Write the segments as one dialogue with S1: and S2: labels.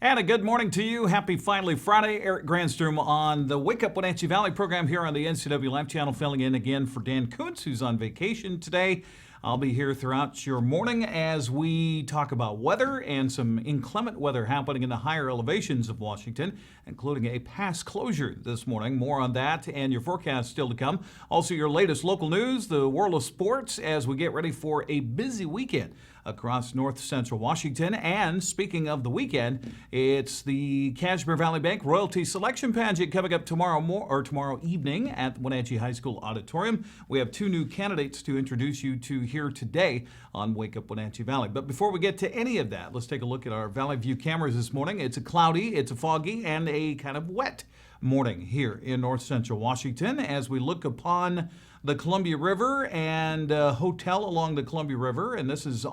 S1: And a good morning to you. Happy finally Friday. Eric Granstrom on the Wake Up Wenatchee Valley program here on the NCW Live channel, filling in again for Dan Kuntz, who's on vacation today. I'll be here throughout your morning as we talk about weather and some inclement weather happening in the higher elevations of Washington, including a pass closure this morning. More on that and your forecast still to come. Also, your latest local news, the world of sports, as we get ready for a busy weekend across north central Washington. And speaking of the weekend, it's the Kashmir Valley Bank Royalty Selection Pageant coming up tomorrow evening at the Wenatchee High School Auditorium. We have two new candidates to introduce you to here today on Wake Up Wenatchee Valley. But before we get to any of that, let's take a look at our Valley View cameras this morning. It's a cloudy, it's a foggy, and a kind of wet morning here in north central Washington as we look upon the Columbia River and a hotel along the Columbia River. And this is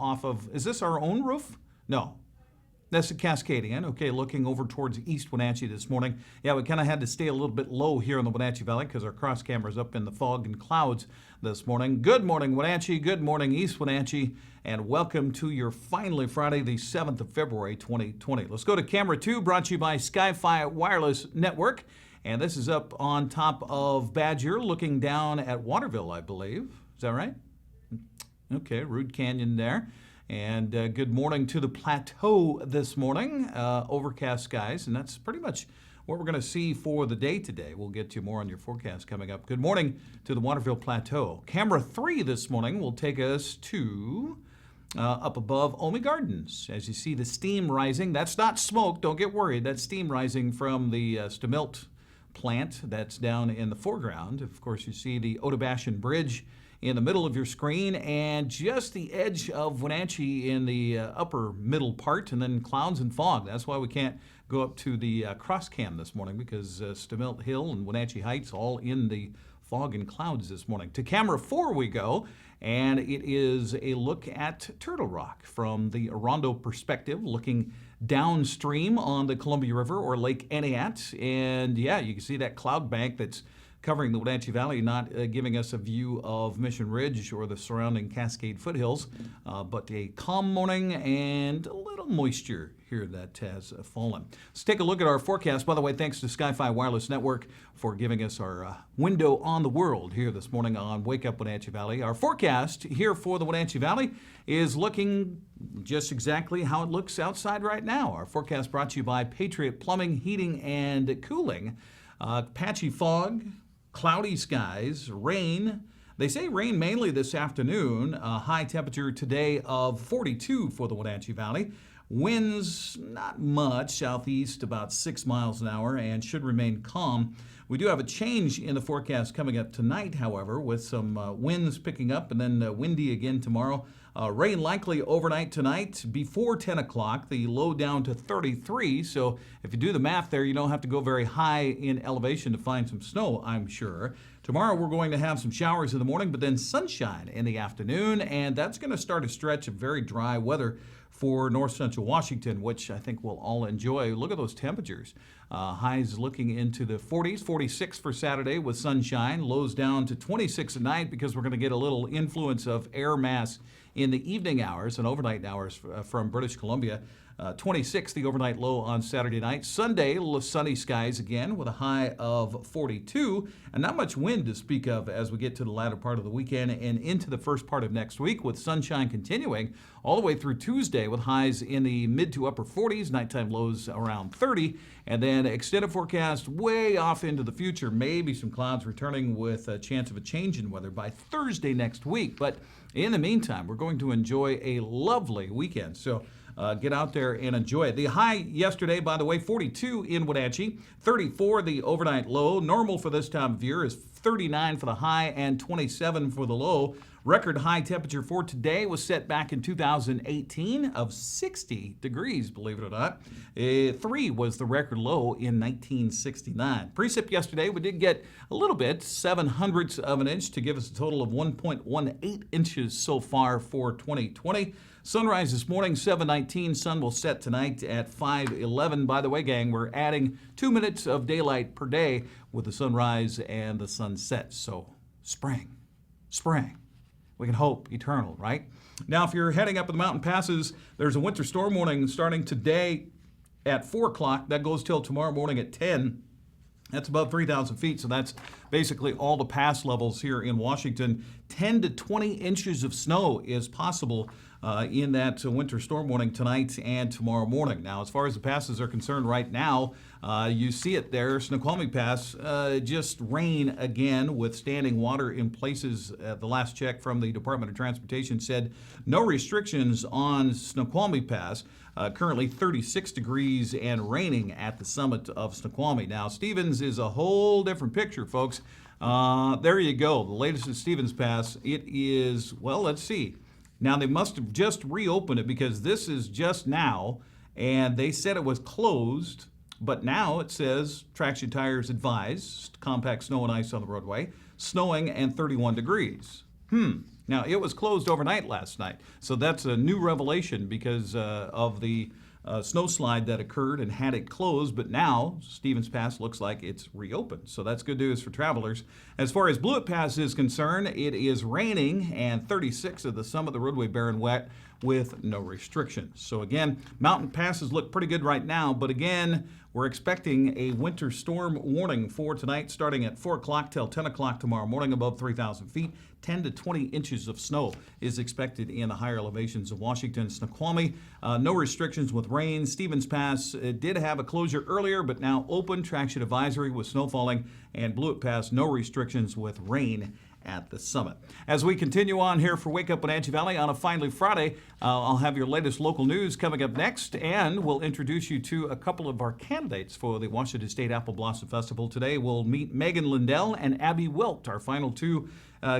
S1: is this our own roof? No. That's the Cascadian. Okay, looking over towards East Wenatchee this morning. Yeah, we kind of had to stay a little bit low here in the Wenatchee Valley because our cross camera's up in the fog and clouds this morning. Good morning, Wenatchee. Good morning, East Wenatchee. And welcome to your finally Friday, the 7th of February, 2020. Let's go to camera 2, brought to you by Sky-Fi Wireless Network. And this is up on top of Badger, looking down at Waterville, I believe. Is that right? Okay, Rude Canyon there. And good morning to the plateau this morning. Overcast skies, and that's pretty much what we're going to see for the day today. We'll get to more on your forecast coming up. Good morning to the Waterville Plateau. Camera 3 this morning will take us to up above Olney Gardens. As you see the steam rising, that's not smoke, don't get worried. That's steam rising from the Stemilt plant that's down in the foreground. Of course, you see the Otobashan Bridge in the middle of your screen and just the edge of Wenatchee in the upper middle part, and then clouds and fog. That's why we can't go up to the cross cam this morning, because Stemilt Hill and Wenatchee Heights all in the fog and clouds this morning. To camera 4 we go, and it is a look at Turtle Rock from the Orondo perspective, looking downstream on the Columbia River or Lake Aniat. And yeah, you can see that cloud bank that's covering the Wenatchee Valley, not giving us a view of Mission Ridge or the surrounding Cascade foothills, but a calm morning and a little moisture here that has fallen. Let's take a look at our forecast. By the way, thanks to Sky-Fi Wireless Network for giving us our window on the world here this morning on Wake Up Wenatchee Valley. Our forecast here for the Wenatchee Valley is looking just exactly how it looks outside right now. Our forecast brought to you by Patriot Plumbing, Heating, and Cooling. Patchy fog, cloudy skies, rain. They say rain mainly this afternoon. High temperature today of 42 for the Wenatchee Valley. Winds, not much, southeast about 6 miles an hour, and should remain calm. We do have a change in the forecast coming up tonight, however, with some winds picking up and then windy again tomorrow. Rain likely overnight tonight before 10 o'clock, the low down to 33. So if you do the math there, you don't have to go very high in elevation to find some snow, I'm sure. Tomorrow we're going to have some showers in the morning, but then sunshine in the afternoon, and that's going to start a stretch of very dry weather for north central Washington, which I think we'll all enjoy. Look at those temperatures. Highs looking into the 40s, 46 for Saturday with sunshine. Lows down to 26 at night because we're going to get a little influence of air mass in the evening hours and overnight hours from British Columbia. 26, the overnight low on Saturday night. Sunday, sunny skies again with a high of 42, and not much wind to speak of as we get to the latter part of the weekend and into the first part of next week, with sunshine continuing all the way through Tuesday with highs in the mid to upper 40s, nighttime lows around 30, and then extended forecast way off into the future. Maybe some clouds returning with a chance of a change in weather by Thursday next week. But in the meantime, we're going to enjoy a lovely weekend. So get out there and enjoy it. The high yesterday, by the way, 42 in Wenatchee, 34 the overnight low. Normal for this time of year is 39 for the high and 27 for the low. Record high temperature for today was set back in 2018 of 60 degrees, believe it or not. 3 was the record low in 1969. Precip yesterday, we did get a little bit, 0.07 of an inch to give us a total of 1.18 inches so far for 2020. Sunrise this morning, 7:19. Sun will set tonight at 5:11. By the way, gang, we're adding 2 minutes of daylight per day with the sunrise and the sunset. So spring. We can hope eternal, right? Now, if you're heading up the mountain passes, there's a winter storm warning starting today at 4 o'clock. That goes till tomorrow morning at 10. That's above 3,000 feet, so that's basically all the pass levels here in Washington. 10 to 20 inches of snow is possible in that winter storm warning tonight and tomorrow morning. Now, as far as the passes are concerned right now, you see it there, Snoqualmie Pass, just rain again with standing water in places. The last check from the Department of Transportation said no restrictions on Snoqualmie Pass. Currently 36 degrees and raining at the summit of Snoqualmie. Now, Stevens is a whole different picture, folks. There you go. The latest at Stevens Pass. It is, well, let's see. Now, they must have just reopened it because this is just now, and they said it was closed, but now it says traction tires advised, compact snow and ice on the roadway, snowing and 31 degrees. Now, it was closed overnight last night, so that's a new revelation because of the snow slide that occurred and had it closed, but now Stevens Pass looks like it's reopened, so that's good news for travelers. As far as Blewett Pass is concerned, it is raining and 36 of the summit of the roadway bare and wet with no restrictions. So again, mountain passes look pretty good right now, but again, we're expecting a winter storm warning for tonight starting at 4 o'clock till 10 o'clock tomorrow morning above 3,000 feet. 10 to 20 inches of snow is expected in the higher elevations of Washington. Snoqualmie, no restrictions with rain. Stevens Pass did have a closure earlier, but now open. Traction advisory with snow falling. And Blewett Pass, no restrictions with rain at the summit. As we continue on here for Wake Up Wenatchee Valley on a Finally Friday, I'll have your latest local news coming up next, and we'll introduce you to a couple of our candidates for the Washington State Apple Blossom Festival. Today we'll meet Lindell and Abby Wilt, our final two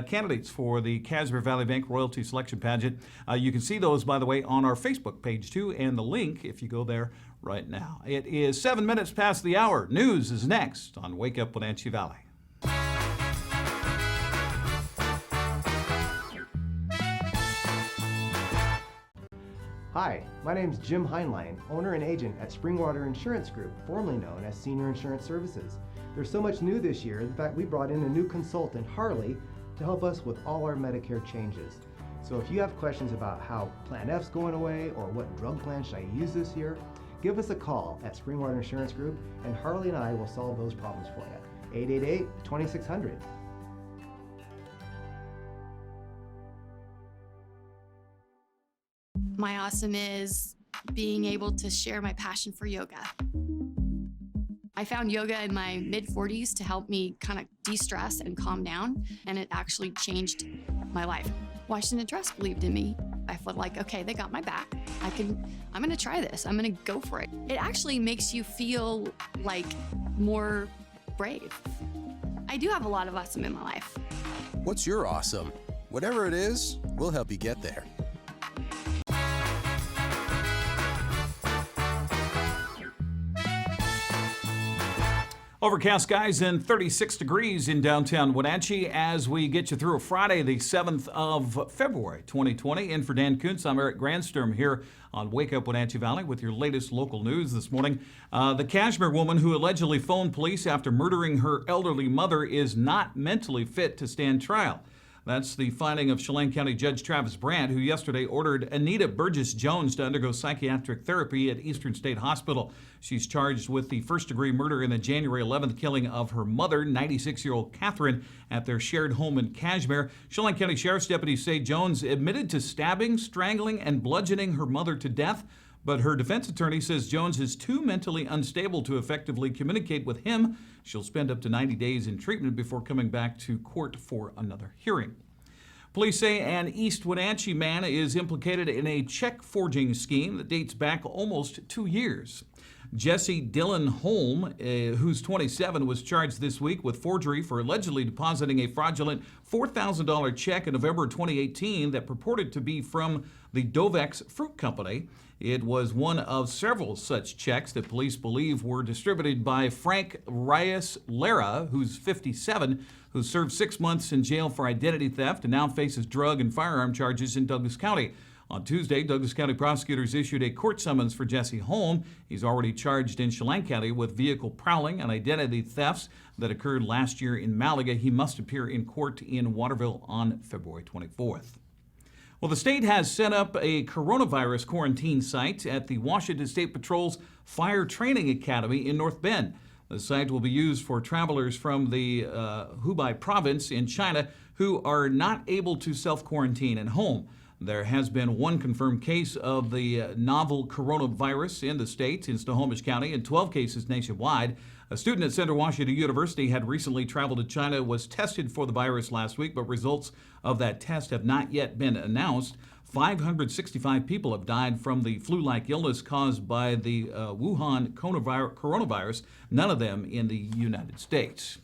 S1: candidates for the Casper Valley Bank Royalty Selection Pageant. You can see those, by the way, on our Facebook page too, and the link if you go there right now. It is 7 minutes past the hour. News is next on Wake Up Wenatchee Valley.
S2: Hi, my name is Jim Heinlein, owner and agent at Springwater Insurance Group, formerly known as Senior Insurance Services. There's so much new this year. In fact, we brought in a new consultant, Harley, to help us with all our Medicare changes. So if you have questions about how Plan F's going away or what drug plan should I use this year, give us a call at Springwater Insurance Group and Harley and I will solve those problems for you. 888-2600.
S3: My awesome is being able to share my passion for yoga. I found yoga in my mid-40s to help me kind of de-stress and calm down, and it actually changed my life. Washington Trust believed in me. I felt like, okay, they got my back. I'm gonna try this. I'm gonna go for it. It actually makes you feel like more brave. I do have a lot of awesome in my life.
S4: What's your awesome? Whatever it is, we'll help you get there.
S1: Overcast skies and 36 degrees in downtown Wenatchee as we get you through a Friday, the 7th of February, 2020. In for Dan Kuntz, I'm Eric Granstrom here on Wake Up Wenatchee Valley with your latest local news this morning. The Kashmir woman who allegedly phoned police after murdering her elderly mother is not mentally fit to stand trial. That's the finding of Chelan County Judge Travis Brandt, who yesterday ordered Anita Burgess-Jones to undergo psychiatric therapy at Eastern State Hospital. She's charged with the first-degree murder in the January 11th killing of her mother, 96-year-old Catherine, at their shared home in Kashmir. Chelan County Sheriff's deputies say Jones admitted to stabbing, strangling, and bludgeoning her mother to death, but her defense attorney says Jones is too mentally unstable to effectively communicate with him. She'll spend up to 90 days in treatment before coming back to court for another hearing. Police say an East Wenatchee man is implicated in a check forging scheme that dates back almost 2 years. Jesse Dillon Holm, who's 27, was charged this week with forgery for allegedly depositing a fraudulent $4,000 check in November 2018 that purported to be from the Dovex Fruit Company. It was one of several such checks that police believe were distributed by Frank Reyes Lara, who's 57, who served 6 months in jail for identity theft and now faces drug and firearm charges in Douglas County. On Tuesday, Douglas County prosecutors issued a court summons for Jesse Holm. He's already charged in Chelan County with vehicle prowling and identity thefts that occurred last year in Malaga. He must appear in court in Waterville on February 24th. Well, the state has set up a coronavirus quarantine site at the Washington State Patrol's Fire Training Academy in North Bend. The site will be used for travelers from the Hubei province in China who are not able to self-quarantine at home. There has been one confirmed case of the novel coronavirus in the state in Snohomish County and 12 cases nationwide. A student at Central Washington University had recently traveled to China, was tested for the virus last week, but results of that test have not yet been announced. 565 people have died from the flu-like illness caused by the Wuhan coronavirus, none of them in the United States.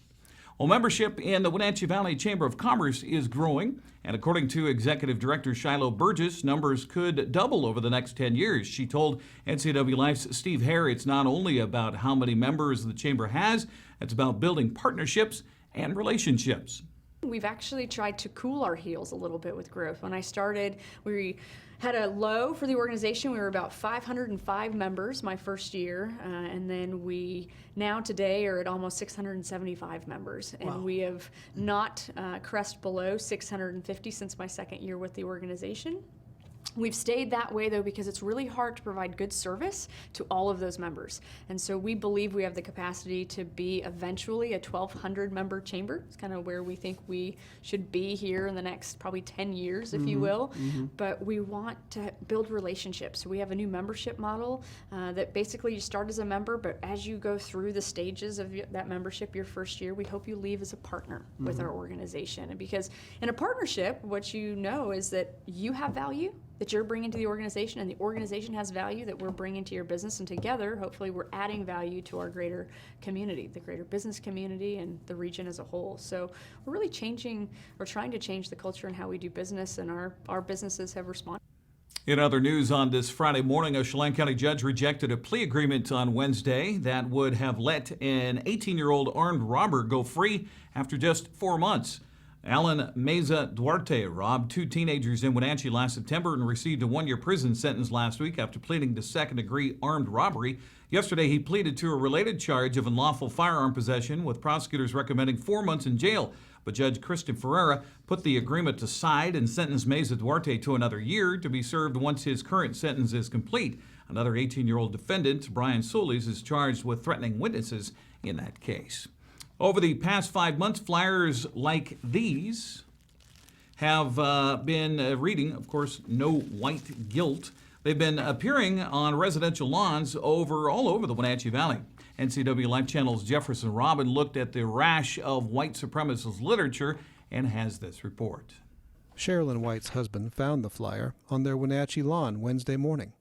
S1: Well, membership in the Wenatchee Valley Chamber of Commerce is growing, and according to Executive Director Shiloh Burgess, numbers could double over the next 10 years. She told NCW Life's Steve Hare it's not only about how many members the chamber has, it's about building partnerships and relationships.
S5: We've actually tried to cool our heels a little bit with growth. When I started, we had a low for the organization. We were about 505 members my first year, and then we now today are at almost 675 members. And wow. We have not crest below 650 since my second year with the organization. We've stayed that way, though, because it's really hard to provide good service to all of those members. And so we believe we have the capacity to be eventually a 1,200 member chamber. It's kind of where we think we should be here in the next probably 10 years, if you will. But we want to build relationships. So we have a new membership model that basically you start as a member, but as you go through the stages of that membership your first year, we hope you leave as a partner with our organization. And because in a partnership, what you know is that you have value that you're bringing to the organization, and the organization has value that we're bringing to your business, and together, hopefully, we're adding value to our greater community, the greater business community, and the region as a whole. So we're really changing, or trying to change the culture and how we do business, and our businesses have responded.
S1: In other news on this Friday morning, a Chelan County judge rejected a plea agreement on Wednesday that would have let an 18-year-old armed robber go free after just 4 months. Alan Meza Duarte robbed 2 teenagers in Wenatchee last September and received a 1-year prison sentence last week after pleading to second-degree armed robbery. Yesterday, he pleaded to a related charge of unlawful firearm possession, with prosecutors recommending 4 months in jail. But Judge Kristen Ferreira put the agreement aside and sentenced Meza Duarte to another year to be served once his current sentence is complete. Another 18-year-old defendant, Brian Solis, is charged with threatening witnesses in that case. Over the past 5 months, flyers like these have been reading, of course, "No White Guilt." They've been appearing on residential lawns all over the Wenatchee Valley. NCW Life Channel's Jefferson Robin looked at the rash of white supremacist literature and has this report.
S6: Sherilyn White's husband found the flyer on their Wenatchee lawn Wednesday morning.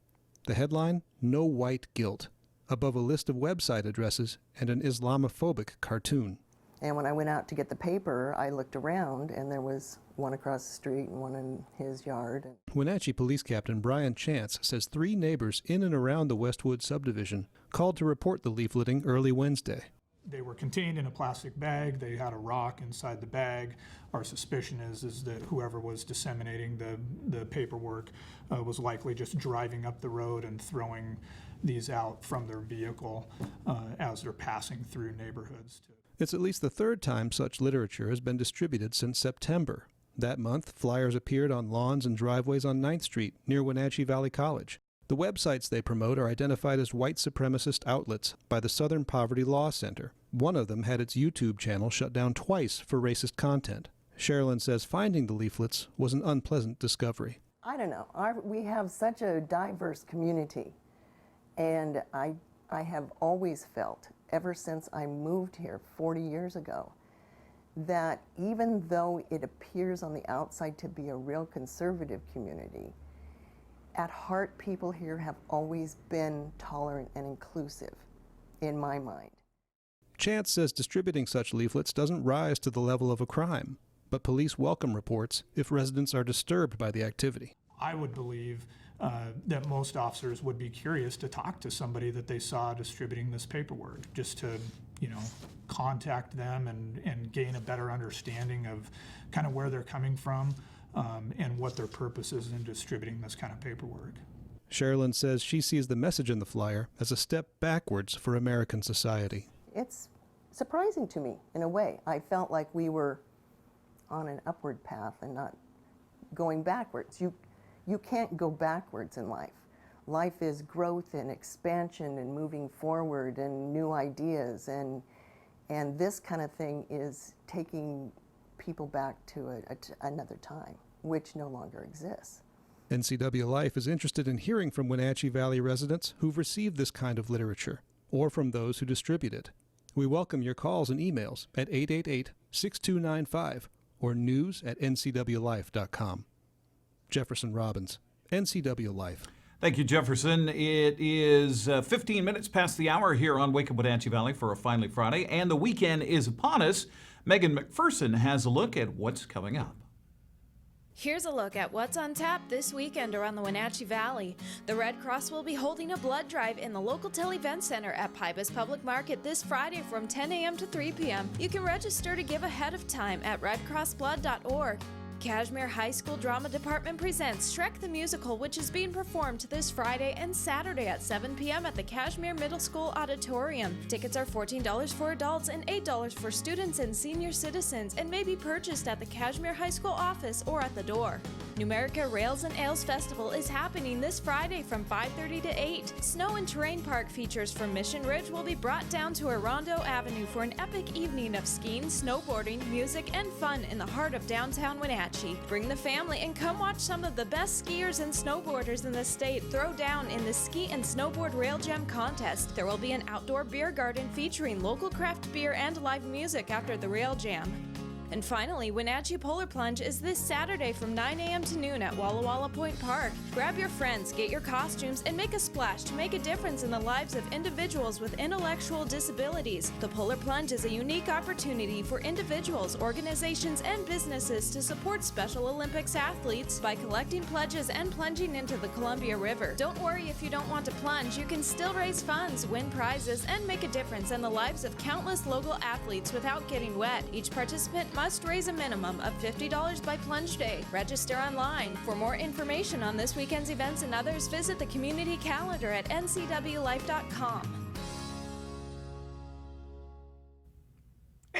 S6: The headline, "No White Guilt," above a list of website addresses and an Islamophobic cartoon.
S7: And when I went out to get the paper, I looked around, and there was one across the street and one in his yard.
S6: Wenatchee Police Captain Brian Chance says 3 neighbors in and around the Westwood subdivision called to report the leafleting early Wednesday.
S8: They were contained in a plastic bag. They had a rock inside the bag. Our suspicion is that whoever was disseminating the paperwork was likely just driving up the road and throwing these out from their vehicle as they're passing through neighborhoods.
S6: It's at least the 3rd time such literature has been distributed since September. That month, flyers appeared on lawns and driveways on 9th Street near Wenatchee Valley College. The websites they promote are identified as white supremacist outlets by the Southern Poverty Law Center. One of them had its YouTube channel shut down twice for racist content. Sherilyn says finding the leaflets was an unpleasant discovery.
S7: I don't know. We have such a diverse community, and I have always felt, ever since I moved here 40 years ago, that even though it appears on the outside to be a real conservative community, at heart, people here have always been tolerant and inclusive, in my mind.
S6: Chance says distributing such leaflets doesn't rise to the level of a crime, but police welcome reports if residents are disturbed by the activity.
S8: I would believe that most officers would be curious to talk to somebody that they saw distributing this paperwork, just to, contact them and gain a better understanding of kind of where they're coming from and what their purpose is in distributing this kind of paperwork.
S6: Sherilyn says she sees the message in the flyer as a step backwards for American society.
S7: It's surprising to me, in a way. I felt like we were on an upward path and not going backwards. You can't go backwards in life. Life is growth and expansion and moving forward and new ideas, and this kind of thing is taking people back to another time, which no longer exists.
S6: NCW Life is interested in hearing from Wenatchee Valley residents who've received this kind of literature, or from those who distribute it. We welcome your calls and emails at 888-6295 or news@ncwlife.com. Jefferson Robbins, NCW Life.
S1: Thank you, Jefferson. It is 15 minutes past the hour here on Wake Up Wenatchee Valley for a Finally Friday, and the weekend is upon us. Megan McPherson has a look at what's coming up.
S9: Here's a look at what's on tap this weekend around the Wenatchee Valley. The Red Cross will be holding a blood drive in the local Event Center at Pybus Public Market this Friday from 10 a.m. to 3 p.m. You can register to give ahead of time at redcrossblood.org. Kashmere High School Drama Department presents Shrek the Musical, which is being performed this Friday and Saturday at 7 p.m. at the Kashmere Middle School Auditorium. Tickets are $14 for adults and $8 for students and senior citizens, and may be purchased at the Kashmere High School office or at the door. Numerica Rails and Ales Festival is happening this Friday from 5:30 to 8. Snow and Terrain Park features from Mission Ridge will be brought down to Arrondo Avenue for an epic evening of skiing, snowboarding, music, and fun in the heart of downtown Wenatchee. Bring the family and come watch some of the best skiers and snowboarders in the state throw down in the Ski and Snowboard Rail Jam contest. There will be an outdoor beer garden featuring local craft beer and live music after the Rail Jam. And finally, Wenatchee Polar Plunge is this Saturday from 9 a.m. to noon at Walla Walla Point Park. Grab your friends, get your costumes, and make a splash to make a difference in the lives of individuals with intellectual disabilities. The Polar Plunge is a unique opportunity for individuals, organizations, and businesses to support Special Olympics athletes by collecting pledges and plunging into the Columbia River. Don't worry if you don't want to plunge, you can still raise funds, win prizes, and make a difference in the lives of countless local athletes without getting wet. Each participant must raise a minimum of $50 by plunge day. Register online. For more information on this weekend's events and others, visit the community calendar at ncwlife.com.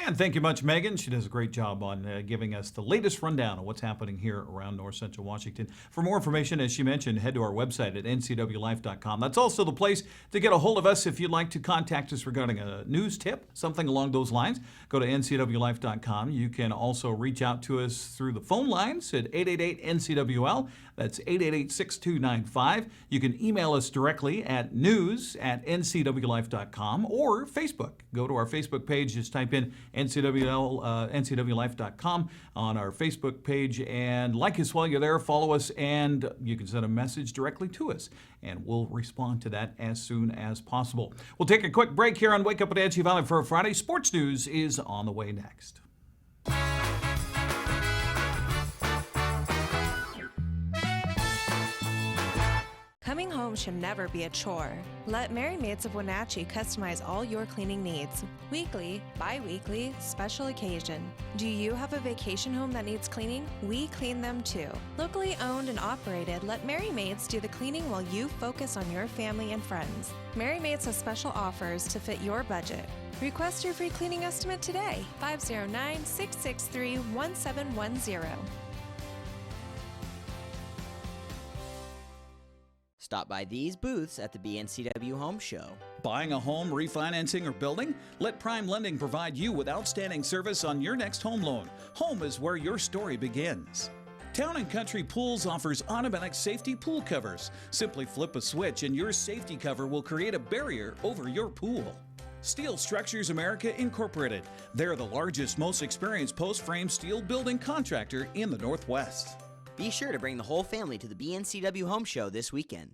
S1: And thank you much, Megan. She does a great job on giving us the latest rundown of what's happening here around North Central Washington. For more information, as she mentioned, head to our website at ncwlife.com. That's also the place to get a hold of us if you'd like to contact us regarding a news tip, something along those lines. Go to ncwlife.com. You can also reach out to us through the phone lines at 888-NCWL. That's 888-6295. You can email us directly at news@ncwlife.com or Facebook. Go to our Facebook page, just type in ncwlife.com on our Facebook page and like us while you're there, follow us, and you can send a message directly to us, and we'll respond to that as soon as possible. We'll take a quick break here on Wake Up Wenatchee Valley for a Friday. Sports news is on the way next.
S10: Coming home should never be a chore. Let Merry Maids of Wenatchee customize all your cleaning needs. Weekly, bi-weekly, special occasion. Do you have a vacation home that needs cleaning? We clean them too. Locally owned and operated, let Merry Maids do the cleaning while you focus on your family and friends. Merry Maids has special offers to fit your budget. Request your free cleaning estimate today, 509-663-1710.
S11: Stop by these booths at the BNCW Home Show.
S12: Buying a home, refinancing, or building? Let Prime Lending provide you with outstanding service on your next home loan. Home is where your story begins. Town & Country Pools offers automatic safety pool covers. Simply flip a switch and your safety cover will create a barrier over your pool. Steel Structures America Incorporated. They're the largest, most experienced post-frame steel building contractor in the Northwest.
S11: Be sure to bring the whole family to the BNCW Home Show this weekend.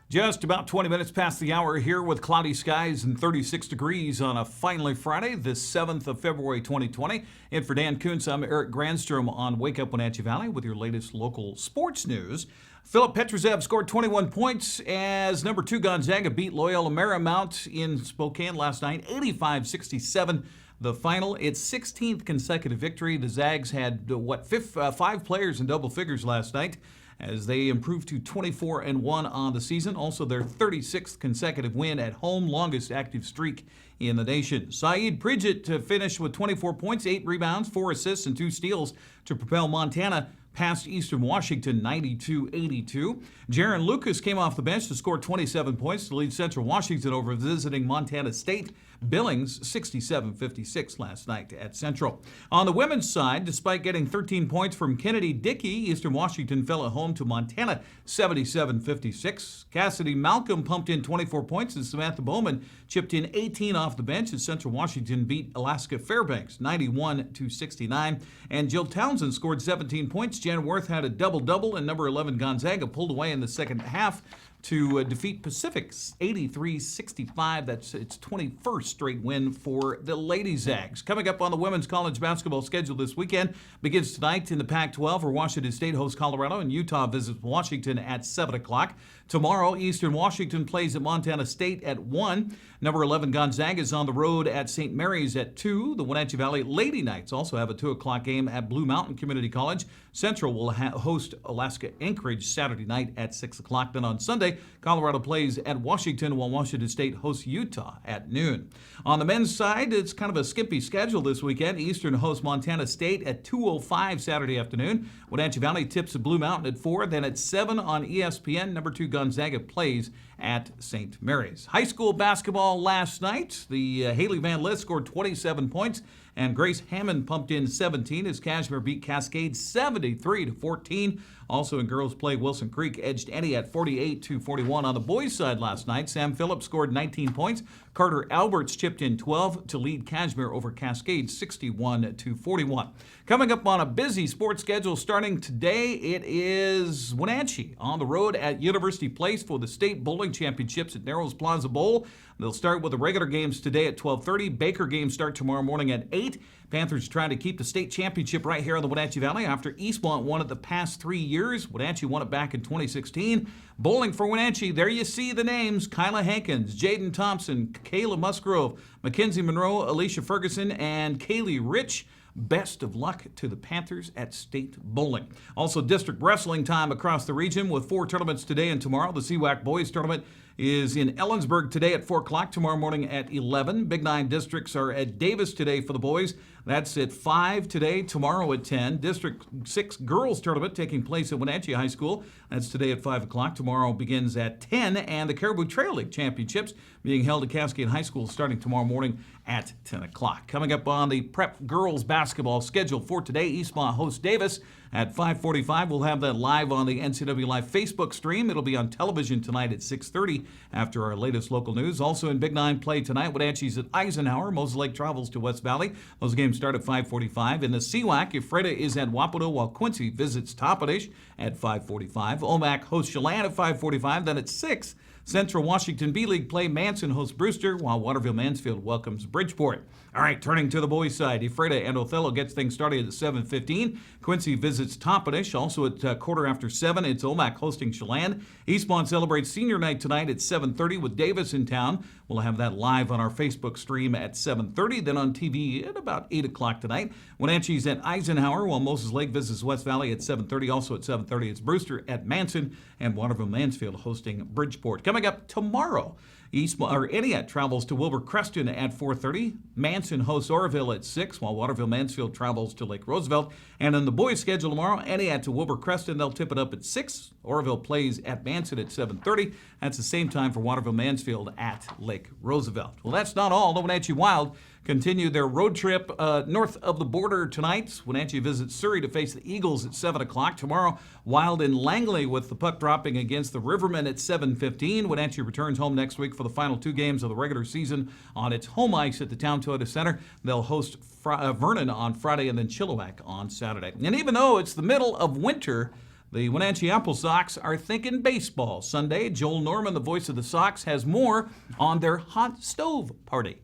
S1: Just about 20 minutes past the hour here with cloudy skies and 36 degrees on a finally Friday, the 7th of February 2020. And for Dan Kuntz, I'm Eric Granstrom on Wake Up Wenatchee Valley with your latest local sports news. Philip Petruzev scored 21 points as number 2 Gonzaga beat Loyola Marymount in Spokane last night, 85-67. The final, its 16th consecutive victory. The Zags had, 5 players in double figures last night as they improve to 24-1 on the season. Also their 36th consecutive win at home, longest active streak in the nation. Saeed Pridgett to finish with 24 points, 8 rebounds, 4 assists, and 2 steals to propel Montana past Eastern Washington 92-82. Jaron Lucas came off the bench to score 27 points to lead Central Washington over visiting Montana State Billings 67-56 last night at Central. On the women's side, despite getting 13 points from Kennedy Dickey, Eastern Washington fell at home to Montana 77-56. Cassidy Malcolm pumped in 24 points and Samantha Bowman chipped in 18 off the bench as Central Washington beat Alaska Fairbanks 91-69. And Jill Townsend scored 17 points. Jen Worth had a double-double, and number 11 Gonzaga pulled away in the second half to defeat Pacific's 83-65. That's its 21st straight win for the Lady Zags. Coming up on the women's college basketball schedule this weekend begins tonight in the Pac-12, where Washington State hosts Colorado and Utah visits Washington at 7 o'clock. Tomorrow, Eastern Washington plays at Montana State at 1. Number 11 Gonzaga is on the road at St. Mary's at 2. The Wenatchee Valley Lady Knights also have a 2 o'clock game at Blue Mountain Community College. Central will host Alaska Anchorage Saturday night at 6 o'clock. Then on Sunday, Colorado plays at Washington, while Washington State hosts Utah at noon. On the men's side, it's kind of a skimpy schedule this weekend. Eastern hosts Montana State at 2:05 Saturday afternoon. Wenatchee Valley tips at Blue Mountain at 4. Then at 7 on ESPN, number 2 Gonzaga plays at St. Mary's. High school basketball last night. The Haley Van Lith scored 27 points, and Grace Hammond pumped in 17 as Kashmir beat Cascade 73-14. Also in girls play, Wilson Creek edged Eddy at 48-41. On the boys' side last night, Sam Phillips scored 19 points. Carter Alberts chipped in 12 to lead Kashmir over Cascade 61-41. Coming up on a busy sports schedule starting today, it is Wenatchee on the road at University Place for the state bowling championships at Narrows Plaza Bowl. They'll start with the regular games today at 12:30. Baker games start tomorrow morning at 8. Panthers trying to keep the state championship right here in the Wenatchee Valley after Eastmont won it the past 3 years. Wenatchee won it back in 2016. Bowling for Wenatchee, there you see the names: Kyla Hankins, Jaden Thompson, Kayla Musgrove, Mackenzie Monroe, Alicia Ferguson, and Kaylee Rich. Best of luck to the Panthers at state bowling. Also, district wrestling time across the region with 4 tournaments today and tomorrow. The CWAC boys tournament is in Ellensburg today at 4 o'clock, tomorrow morning at 11. Big 9 districts are at Davis today for the boys. That's at 5 today, tomorrow at 10. District 6 girls tournament taking place at Wenatchee High School. That's today at 5 o'clock. Tomorrow begins at 10. And the Caribou Trail League Championships being held at Cascade High School starting tomorrow morning at 10 o'clock. Coming up on the prep girls basketball schedule for today, Eastmont hosts Davis at 5:45. We'll have that live on the NCW Live Facebook stream. It'll be on television tonight at 6:30 after our latest local news. Also in Big 9 play tonight, Wenatchee's at Eisenhower. Moses Lake travels to West Valley. Those games start at 5:45. In the CWAC, Ephrata is at Wapato while Quincy visits Toppenish at 5:45. Omak hosts Chelan at 5:45. Then at 6, Central Washington B-League play. Manson hosts Brewster, while Waterville Mansfield welcomes Bridgeport. All right, turning to the boys' side, Ephrata and Othello gets things started at 7:15. Quincy visits Toppenish. Also at 7:15, it's Omak hosting Chelan. Eastmont celebrates senior night tonight at 7:30 with Davis in town. We'll have that live on our Facebook stream at 7:30, then on TV at about 8 o'clock tonight. Wenatchee's at Eisenhower, while Moses Lake visits West Valley at 7:30. Also at 7:30, it's Brewster at Manson, and Waterville Mansfield hosting Bridgeport. Coming up tomorrow, Entiat travels to Wilbur Creston at 4:30. Manson hosts Oroville at 6, while Waterville Mansfield travels to Lake Roosevelt. And in the boys' schedule tomorrow, Entiat to Wilbur Creston. They'll tip it up at 6. Oroville plays at Manson at 7:30. That's the same time for Waterville Mansfield at Lake Roosevelt. Well, that's not all. The Wenatchee Wild continue their road trip north of the border tonight. Wenatchee visits Surrey to face the Eagles at 7 o'clock. Tomorrow, Wild in Langley with the puck dropping against the Rivermen at 7:15. Wenatchee returns home next week for the final 2 games of the regular season on its home ice at the Town Toyota Center. They'll host Vernon on Friday and then Chilliwack on Saturday. And even though it's the middle of winter, the Wenatchee Apple Sox are thinking baseball. Sunday, Joel Norman, the voice of the Sox, has more on their hot stove party.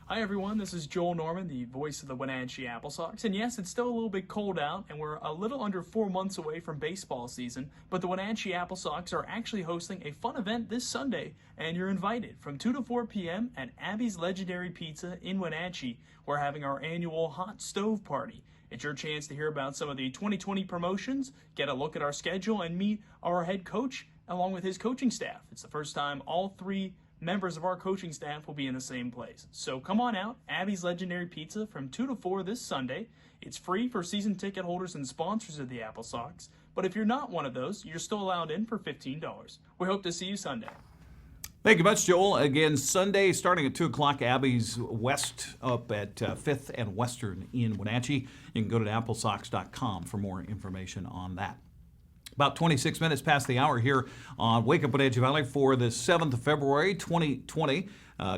S13: Hi everyone, this is Joel Norman, the voice of the Wenatchee Apple Sox. And yes, it's still a little bit cold out, and we're a little under 4 months away from baseball season, but the Wenatchee Apple Sox are actually hosting a fun event this Sunday, and you're invited from 2 to 4 p.m. at Abby's Legendary Pizza in Wenatchee. We're having our annual hot stove party. It's your chance to hear about some of the 2020 promotions, get a look at our schedule, and meet our head coach along with his coaching staff. It's the first time all 3 members of our coaching staff will be in the same place. So come on out, Abby's Legendary Pizza from 2 to 4 this Sunday. It's free for season ticket holders and sponsors of the Apple Sox, but if you're not one of those, you're still allowed in for $15. We hope to see you Sunday.
S1: Thank you much, Joel. Again, Sunday starting at 2 o'clock, Abby's West up at 5th and Western in Wenatchee. You can go to applesox.com for more information on that. About 26 minutes past the hour here on Wake Up Wenatchee Valley for the 7th of February, 2020.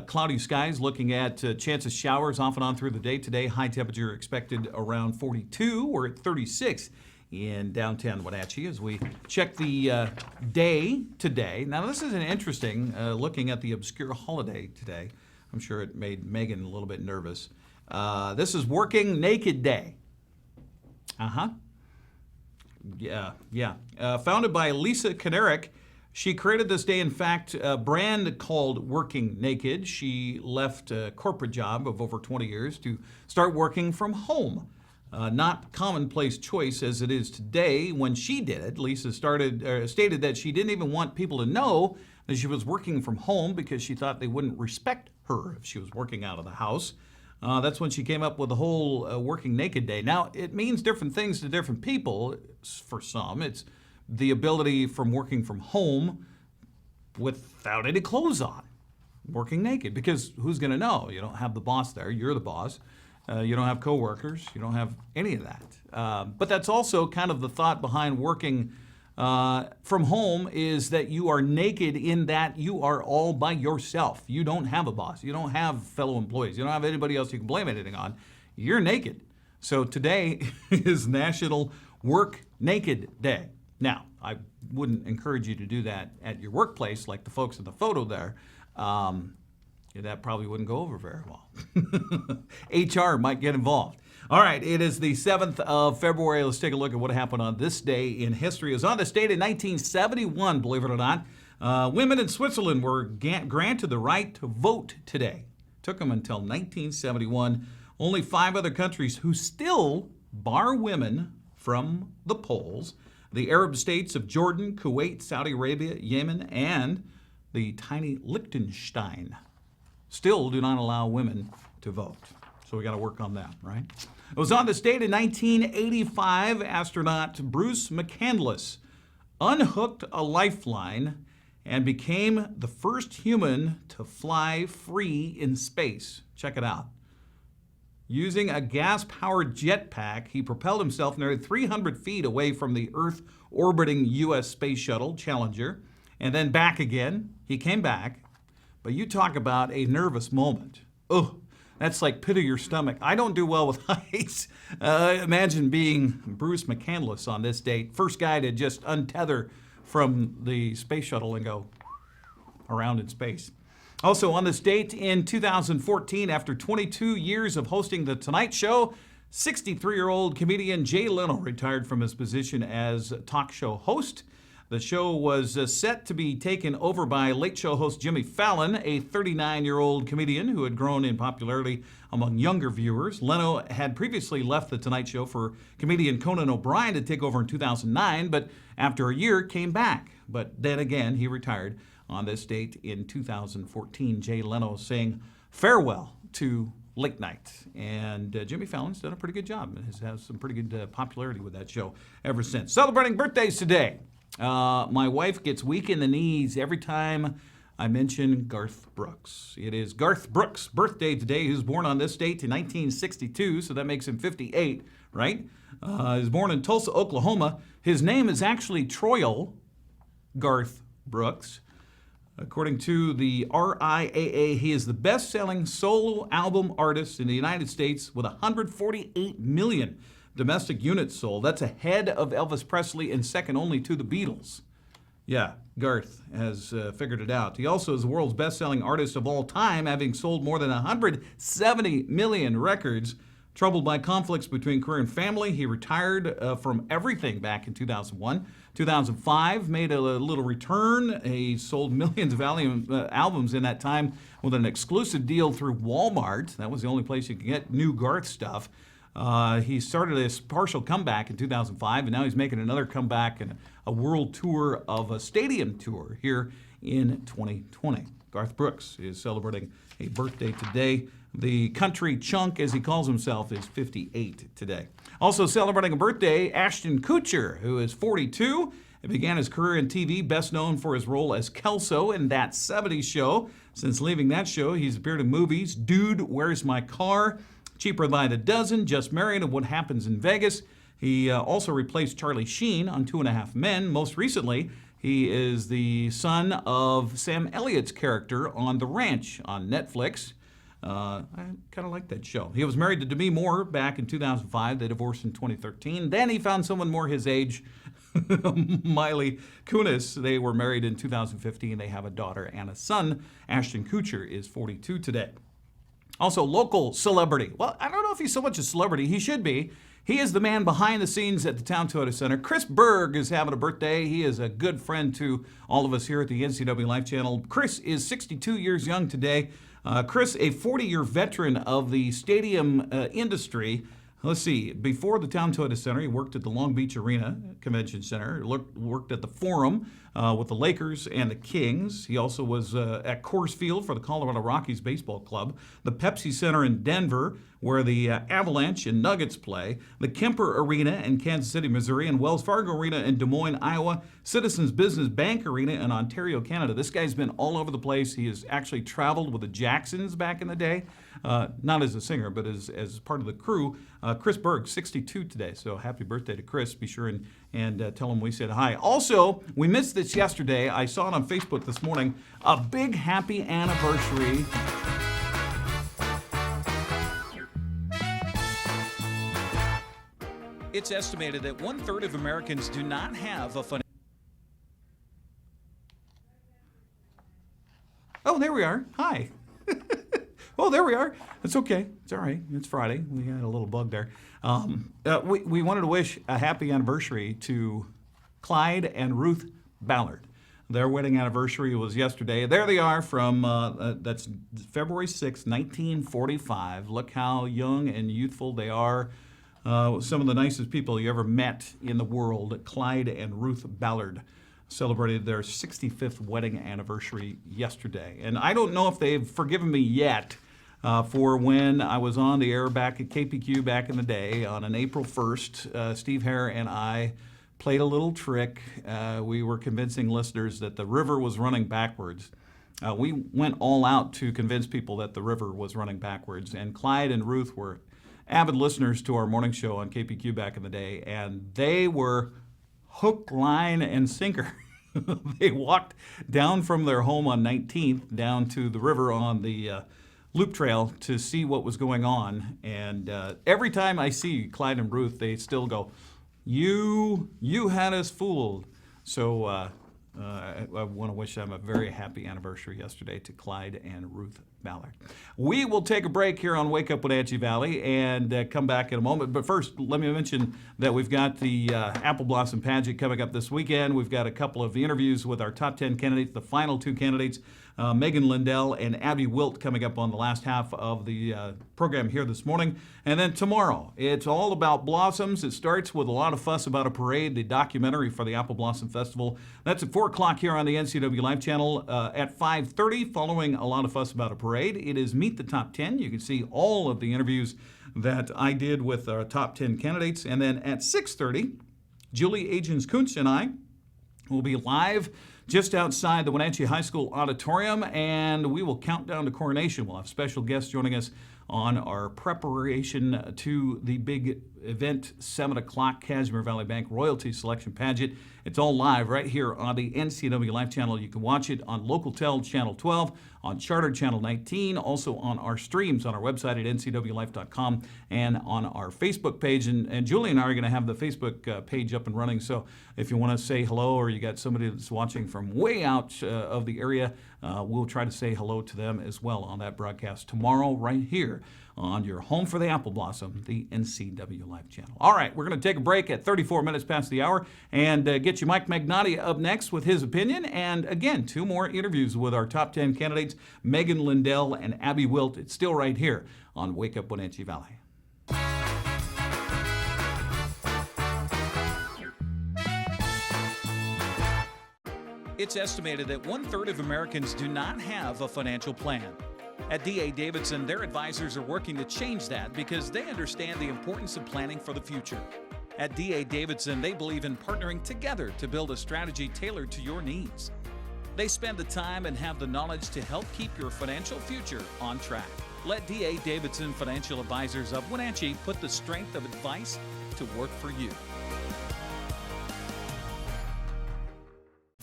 S1: Cloudy skies, looking at chance of showers off and on through the day today. High temperature expected around 42. We're at 36 in downtown Wenatchee as we check the day today. Now, this is an interesting, looking at the obscure holiday today. I'm sure it made Megan a little bit nervous. This is Working Naked Day. Yeah. Founded by Lisa Kanerick, she created this day. In fact, a brand called Working Naked. She left a corporate job of over 20 years to start working from home. Not commonplace choice as it is today. When she did it, Lisa stated that she didn't even want people to know that she was working from home because she thought they wouldn't respect her if she was working out of the house. That's when she came up with the whole Working Naked Day. Now, it means different things to different people. For some, it's the ability from working from home without any clothes on, working naked, because who's going to know? You don't have the boss there. You're the boss. You don't have coworkers. You don't have any of that. But that's also kind of the thought behind working from home, is that you are naked in that you are all by yourself. You don't have a boss. You don't have fellow employees. You don't have anybody else you can blame anything on. You're naked. So today is National Work Naked Day. Now, I wouldn't encourage you to do that at your workplace like the folks in the photo there. That probably wouldn't go over very well. HR might get involved. All right, it is the 7th of February. Let's take a look at what happened on this day in history. It was on this date in 1971, believe it or not. Women in Switzerland were granted the right to vote today. Took them until 1971. Only 5 other countries who still bar women from the polls: the Arab states of Jordan, Kuwait, Saudi Arabia, Yemen, and the tiny Liechtenstein still do not allow women to vote. So we got to work on that, right? It was on this date in 1985, astronaut Bruce McCandless unhooked a lifeline and became the first human to fly free in space. Check it out. Using a gas-powered jetpack, he propelled himself nearly 300 feet away from the Earth-orbiting U.S. Space Shuttle Challenger, and then back again. He came back. But you talk about a nervous moment. Oh, that's like pit of your stomach. I don't do well with heights. Imagine being Bruce McCandless on this date. First guy to just untether from the space shuttle and go around in space. Also on this date in 2014, after 22 years of hosting The Tonight Show, 63-year-old comedian Jay Leno retired from his position as talk show host. The show was set to be taken over by late show host Jimmy Fallon, a 39-year-old comedian who had grown in popularity among younger viewers. Leno had previously left The Tonight Show for comedian Conan O'Brien to take over in 2009, but after a year came back. But then again, he retired on this date in 2014. Jay Leno saying farewell to late night. And Jimmy Fallon's done a pretty good job and has some pretty good popularity with that show ever since. Celebrating birthdays today. My wife gets weak in the knees every time I mention Garth Brooks. It is Garth Brooks' birthday today. He was born on this date in 1962, so that makes him 58, right? He was born in Tulsa, Oklahoma. His name is actually Troyal Garth Brooks. According to the RIAA, he is the best-selling solo album artist in the United States with 148 million domestic units sold. That's ahead of Elvis Presley and second only to the Beatles. Yeah, Garth has figured it out. He also is the world's best-selling artist of all time, having sold more than 170 million records. Troubled by conflicts between career and family, he retired from everything back in 2001. 2005, made a little return. He sold millions of albums in that time with an exclusive deal through Walmart. That was the only place you could get new Garth stuff. He started this partial comeback in 2005, and now he's making another comeback and a world tour of a stadium tour here in 2020. Garth Brooks is celebrating a birthday today. The country chunk, as he calls himself, is 58 today. Also celebrating a birthday, Ashton Kutcher, who is 42. He began his career in TV, best known for his role as Kelso in That 70s Show. Since leaving that show, he's appeared in movies Dude, Where's My Car?, Cheaper by the Dozen, Just Married, and What Happens in Vegas. He also replaced Charlie Sheen on 2.5 Men. Most recently, he is the son of Sam Elliott's character on The Ranch on Netflix. I kind of like that show. He was married to Demi Moore back in 2005. They divorced in 2013. Then he found someone more his age, Miley Kunis. They were married in 2015. They have a daughter and a son. Ashton Kutcher is 42 today. Also, local celebrity. Well, I don't know if he's so much a celebrity. He should be. He is the man behind the scenes at the Town Toyota Center. Chris Berg is having a birthday. He is a good friend to all of us here at the NCW Life Channel. Chris is 62 years young today. Chris, a 40-year veteran of the stadium industry. Let's see, before the Town Toyota Center, he worked at the Long Beach Arena Convention Center, worked at the Forum with the Lakers and the Kings. He also was at Coors Field for the Colorado Rockies Baseball Club, the Pepsi Center in Denver, where the Avalanche and Nuggets play, the Kemper Arena in Kansas City, Missouri, and Wells Fargo Arena in Des Moines, Iowa, Citizens Business Bank Arena in Ontario, Canada. This guy's been all over the place. He has actually traveled with the Jacksons back in the day, not as a singer, but as part of the crew. Chris Berg, 62 today, so happy birthday to Chris. Be sure and tell him we said hi. Also, we missed this yesterday. I saw it on Facebook this morning. A big happy anniversary.
S12: It's estimated that 1/3 of Americans do not have a financial.
S1: Oh, there we are. Hi. Oh, there we are. It's okay. It's all right. It's Friday. We had a little bug there. We wanted to wish a happy anniversary to Clyde and Ruth Ballard. Their wedding anniversary was yesterday. There they are from, that's February 6, 1945. Look how young and youthful they are. Some of the nicest people you ever met in the world. Clyde and Ruth Ballard celebrated their 65th wedding anniversary yesterday. And I don't know if they've forgiven me yet for when I was on the air back at KPQ back in the day on an April 1st. Steve Hare and I played a little trick. We were convincing listeners that the river was running backwards. We went all out to convince people that the river was running backwards. And Clyde and Ruth were avid listeners to our morning show on KPQ back in the day, and they were hook, line, and sinker. They walked down from their home on 19th down to the river on the loop trail to see what was going on. And every time I see Clyde and Ruth, they still go, you had us fooled. So I want to wish them a very happy anniversary yesterday to Clyde and Ruth Ballard. We will take a break here on Wake Up Wenatchee Valley and come back in a moment. But first, let me mention that we've got the Apple Blossom Pageant coming up this weekend. We've got a couple of interviews with our top 10 candidates, the final two candidates, Megan Lindell and Abby Wilt, coming up on the last half of the program here this morning. And then tomorrow, it's all about blossoms. It starts with A Lot of Fuss About a Parade, the documentary for the Apple Blossom Festival. That's at 4 o'clock here on the NCW Live Channel. At 5:30, following A Lot of Fuss About a Parade, it is Meet the Top 10. You can see all of the interviews that I did with our top 10 candidates. And then at 6:30, Julie Agins-Kuntz and I will be live just outside the Wenatchee High School auditorium, and we will count down to coronation. We'll have special guests joining us on our preparation to the big event, 7 o'clock, Casimir Valley Bank Royalty Selection Pageant. It's all live right here on the NCW Live Channel. You can watch it on Local Tel Channel 12, on Charter Channel 19, also on our streams on our website at ncwlife.com and on our Facebook page. And Julie and I are going to have the Facebook page up and running. So if you want to say hello, or you got somebody that's watching from way out of the area, we'll try to say hello to them as well on that broadcast tomorrow right here on your home for the Apple Blossom, the NCW Live Channel. All right, we're going to take a break at 34 minutes past the hour and get you Mike Magnotti up next with his opinion. And again, 2 more interviews with our top 10 candidates, Megan Lindell and Abby Wilt. It's still right here on Wake Up Wenatchee Valley.
S12: It's estimated that 1/3 of Americans do not have a financial plan. At D.A. Davidson, their advisors are working to change that because they understand the importance of planning for the future. At D.A. Davidson, they believe in partnering together to build a strategy tailored to your needs. They spend the time and have the knowledge to help keep your financial future on track. Let D.A. Davidson Financial Advisors of Wenatchee put the strength of advice to work for you.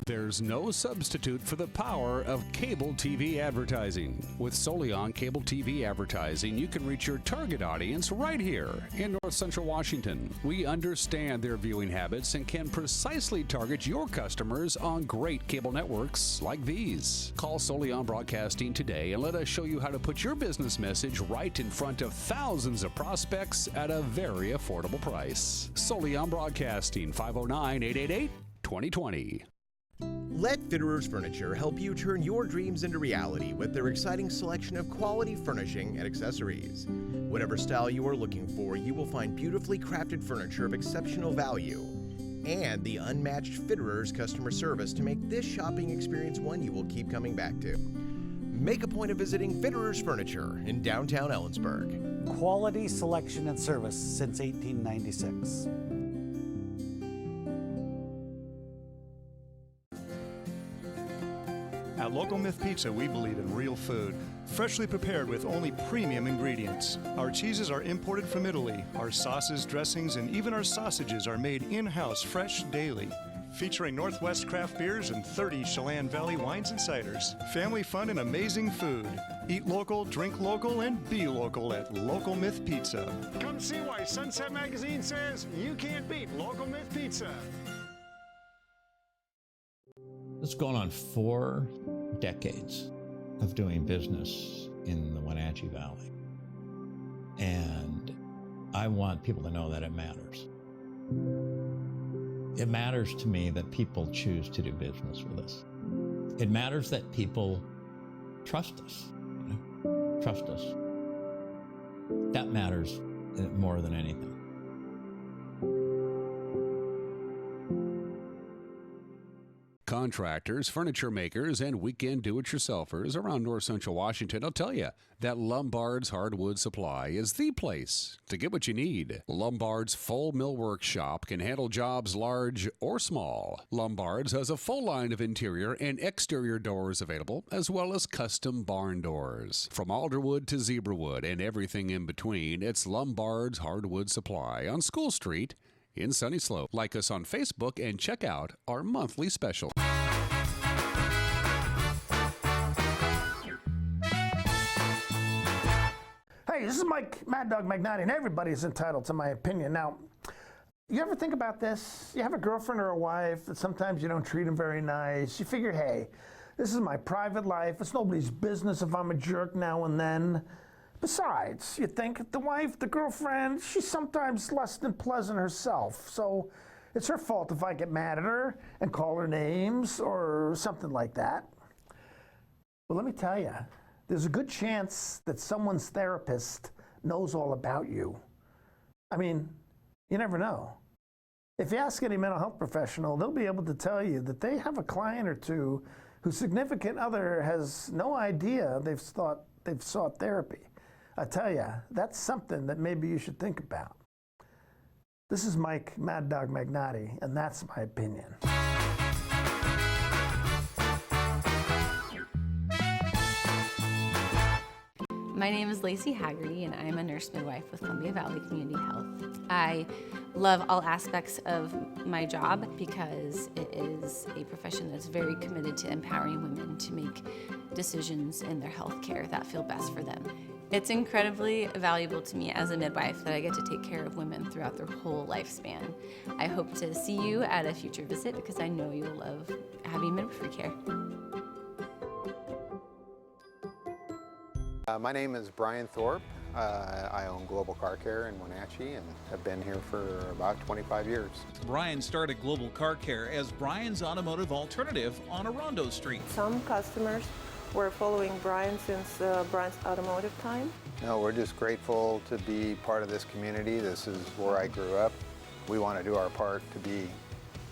S14: There's no substitute for the power of cable TV advertising. With Solion Cable TV advertising, you can reach your target audience right here in North Central Washington. We understand their viewing habits and can precisely target your customers on great cable networks like these. Call Solion Broadcasting today and let us show you how to put your business message right in front of thousands of prospects at a very affordable price. Solion Broadcasting, 509-888-2020.
S15: Let Fitterers Furniture help you turn your dreams into reality with their exciting selection of quality furnishing and accessories. Whatever style you are looking for, you will find beautifully crafted furniture of exceptional value and the unmatched Fitterers customer service to make this shopping experience one you will keep coming back to. Make a point of visiting Fitterers Furniture in downtown Ellensburg.
S16: Quality selection and service since 1896.
S17: At Local Myth Pizza, we believe in real food, freshly prepared with only premium ingredients. Our cheeses are imported from Italy. Our sauces, dressings, and even our sausages are made in-house fresh daily. Featuring Northwest craft beers and 30 Chelan Valley wines and ciders. Family fun and amazing food. Eat local, drink local, and be local at Local Myth Pizza.
S18: Come see why Sunset Magazine says you can't beat Local Myth Pizza.
S19: It's gone on 4 decades of doing business in the Wenatchee Valley. And I want people to know that it matters. It matters to me that people choose to do business with us. It matters that people trust us, trust us. That matters more than anything.
S14: Contractors, furniture makers, and weekend do-it-yourselfers around North Central Washington will tell you that Lombard's Hardwood Supply is the place to get what you need. Lombard's full millwork shop can handle jobs large or small. Lombard's has a full line of interior and exterior doors available, as well as custom barn doors. From alderwood to zebrawood and everything in between, it's Lombard's Hardwood Supply on School Street in Sunny Slope. Like us on Facebook and check out our monthly special.
S18: Hey, this is Mike Mad Dog Magnotti, and everybody's entitled to my opinion. Now, you ever think about this? You have a girlfriend or a wife that sometimes you don't treat them very nice. You figure, hey, this is my private life. It's nobody's business if I'm a jerk now and then. Besides, you think the wife, the girlfriend, she's sometimes less than pleasant herself. So it's her fault if I get mad at her and call her names or something like that. Well, let me tell you, there's a good chance that someone's therapist knows all about you. I mean, you never know. If you ask any mental health professional, they'll be able to tell you that they have a client or two whose significant other has no idea they've sought therapy. I tell you, that's something that maybe you should think about. This is Mike Mad Dog Magnotti, and that's my opinion.
S20: My name is Lacey Haggerty, and I'm a nurse midwife with Columbia Valley Community Health. I love all aspects of my job because it is a profession that's very committed to empowering women to make decisions in their health care that feel best for them. It's incredibly valuable to me as a midwife that I get to take care of women throughout their whole lifespan. I hope to see you at a future visit because I know you'll love having midwifery care.
S21: My name is Brian Thorpe. I own Global Car Care in Wenatchee and have been here for about 25 years.
S12: Brian started Global Car Care as Brian's automotive alternative on Orondo Street.
S22: Some customers were following Brian since Brian's automotive time.
S21: No, we're just grateful to be part of this community. This is where I grew up. We want to do our part to be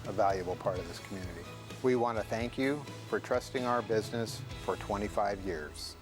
S21: a valuable part of this community. We want to thank you for trusting our business for 25 years.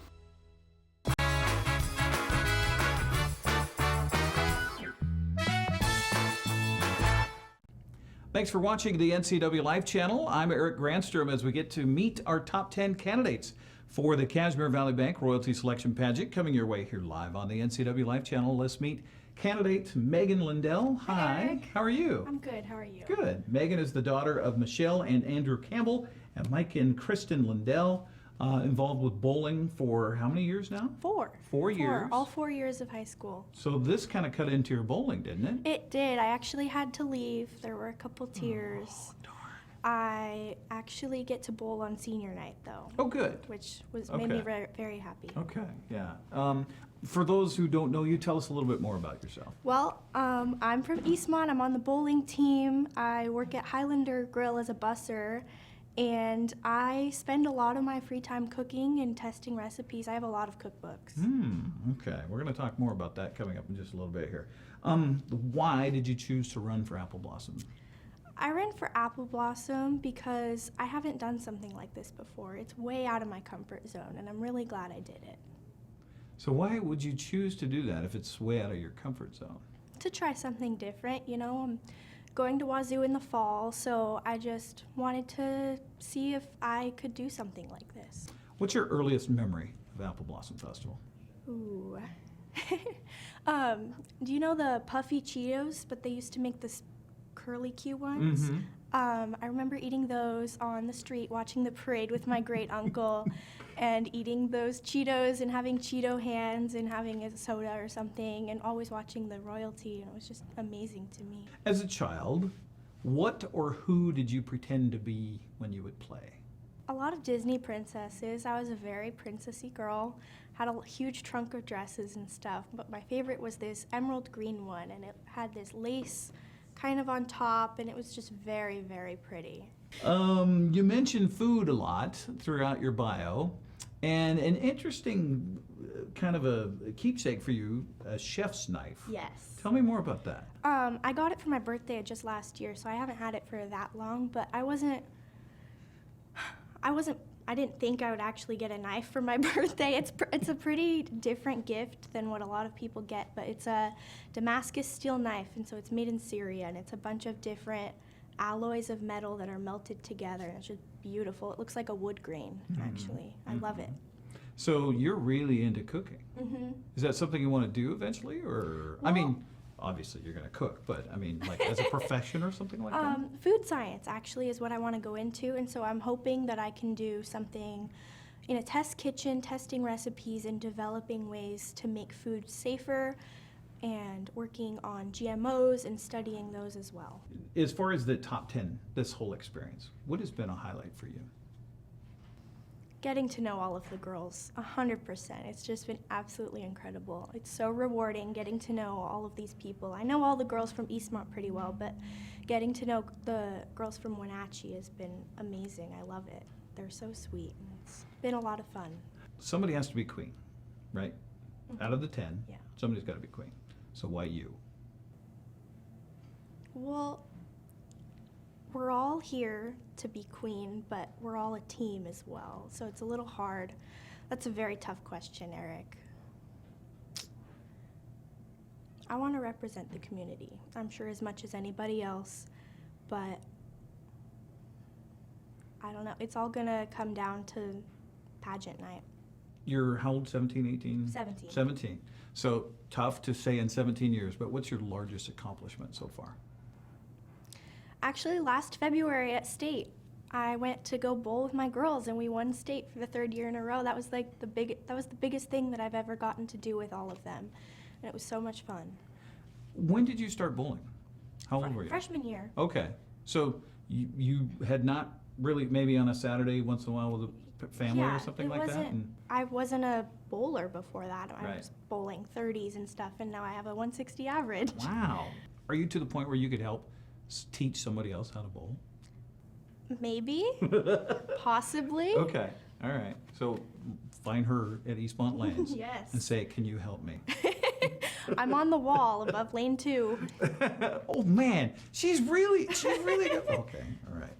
S1: Thanks for watching the NCW Live channel. I'm Eric Granstrom as we get to meet our top 10 candidates for the Cashmere Valley Bank Royalty Selection Pageant coming your way here live on the NCW Live channel. Let's meet candidate Megan Lindell. Hi,
S2: Eric.
S1: How are you?
S2: I'm good. How are you?
S1: Good. Megan is the daughter of Michelle and Andrew Campbell and Mike and Kristen Lindell, involved with bowling for how many years now?
S2: 4.
S1: 4 years.
S2: All 4 years of high school.
S1: So this kind of cut into your bowling, didn't it?
S2: It did. I actually had to leave. There were a couple tears.
S1: Oh, darn.
S2: I actually get to bowl on senior night though.
S1: Oh, good.
S2: Which made me
S1: Okay.
S2: very, very happy.
S1: Okay, yeah. For those who don't know you, tell us a little bit more about yourself.
S2: Well, I'm from Eastmont. I'm on the bowling team. I work at Highlander Grill as a busser. And I spend a lot of my free time cooking and testing recipes. I have a lot of cookbooks.
S1: Okay, we're going to talk more about that coming up in just a little bit here. Why did you choose to run for Apple Blossom?
S2: I ran for Apple Blossom because I haven't done something like this before. It's way out of my comfort zone, and I'm really glad I did it.
S1: So why would you choose to do that if it's way out of your comfort zone?
S2: To try something different, you know. I'm going to Wazoo in the fall, so I just wanted to see if I could do something like this.
S1: What's your earliest memory of Apple Blossom Festival?
S2: Ooh. Do you know the puffy Cheetos, but they used to make this curly Q ones? I remember eating those on the street, watching the parade with my great uncle, and eating those Cheetos and having Cheeto hands and having a soda or something, and always watching the royalty, and it was just amazing to me.
S1: As a child, what or who did you pretend to be when you would play?
S2: A lot of Disney princesses. I was a very princessy girl, had a huge trunk of dresses and stuff, but my favorite was this emerald green one, and it had this lace kind of on top, and it was just very, very pretty.
S1: You mentioned food a lot throughout your bio, and an interesting kind of a keepsake for you, a chef's knife.
S2: Yes.
S1: Tell me more about that.
S2: I got it for my birthday just last year, so I haven't had it for that long, but I didn't think I would actually get a knife for my birthday. It's a pretty different gift than what a lot of people get, but it's a Damascus steel knife, and so it's made in Syria, and it's a bunch of different alloys of metal that are melted together, and it's just beautiful. It looks like a wood grain, actually. I love it.
S1: So you're really into cooking. Is that something you want to do eventually, or I mean, obviously you're going to cook, but I mean, like as a profession or something like that?
S2: Food science actually is what I want to go into, and so I'm hoping that I can do something in a test kitchen, testing recipes and developing ways to make food safer, and working on GMOs and studying those as well.
S1: As far as the top 10, this whole experience, what has been a highlight for you?
S2: Getting to know all of the girls, 100%. It's just been absolutely incredible. It's so rewarding getting to know all of these people. I know all the girls from Eastmont pretty well, but getting to know the girls from Wenatchee has been amazing. I love it. They're so sweet, and it's been a lot of fun.
S1: Somebody has to be queen, right? Out of the 10, somebody's got to be queen. So why you?
S2: Well, we're all here to be queen, but we're all a team as well, so it's a little hard. That's a very tough question, Eric. I want to represent the community, I'm sure as much as anybody else, but I don't know. It's all going to come down to pageant night.
S1: You're how old, 17, 18?
S2: 17.
S1: 17. So tough to say in 17 years, but what's your largest accomplishment so far?
S2: Actually, last February at state, I went to go bowl with my girls, and we won state for the 3rd year in a row. That was like the biggest thing that I've ever gotten to do with all of them, and it was so much fun.
S1: When did you start bowling? How old were you?
S2: Freshman year.
S1: Okay, so you had not really, maybe on a Saturday once in a while with a family or something like that?
S2: I wasn't a bowler before that. I
S1: Right.
S2: was bowling 30s and stuff, and now I have a 160 average.
S1: Wow. Are you to the point where you could help teach somebody else how to bowl?
S2: Maybe, possibly.
S1: Okay, all right. So find her at Eastmont Lanes
S2: Yes.
S1: and say, can you help me?
S2: I'm on the wall above lane 2.
S1: Oh man, she's really good. Okay, all right.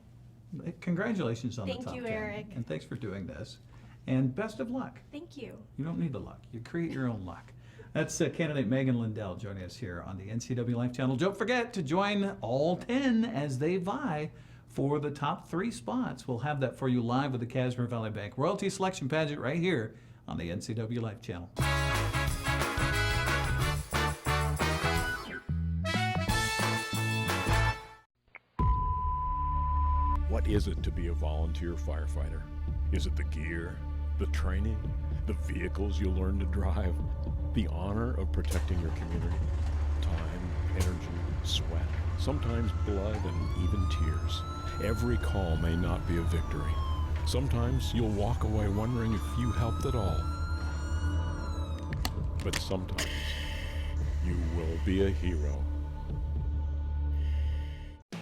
S1: Congratulations on the top 10.
S2: Thank you, Eric.
S1: And thanks for doing this. And best of luck.
S2: Thank you.
S1: You don't need the luck. You create your own luck. That's candidate Megan Lindell joining us here on the NCW Life Channel. Don't forget to join all 10 as they vie for the top 3 spots. We'll have that for you live with the Casimir Valley Bank Royalty Selection Pageant right here on the NCW Life Channel.
S3: What is it to be a volunteer firefighter? Is it the gear, the training, the vehicles you learn to drive, the honor of protecting your community? Time, energy, sweat, sometimes blood and even tears. Every call may not be a victory. Sometimes you'll walk away wondering if you helped at all. But sometimes you will be a hero.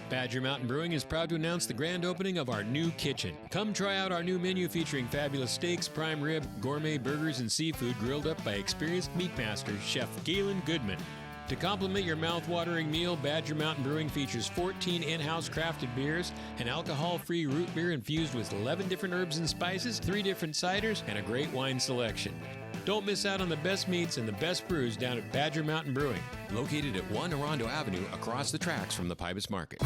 S4: Badger Mountain Brewing is proud to announce the grand opening of our new kitchen. Come try out our new menu featuring fabulous steaks, prime rib, gourmet burgers, and seafood grilled up by experienced meat master, Chef Galen Goodman. To complement your mouth-watering meal, Badger Mountain Brewing features 14 in-house crafted beers, an alcohol-free root beer infused with 11 different herbs and spices, 3 different ciders, and a great wine selection. Don't miss out on the best meats and the best brews down at Badger Mountain Brewing, located at 1 Orondo Avenue across the tracks from the Pybus Market.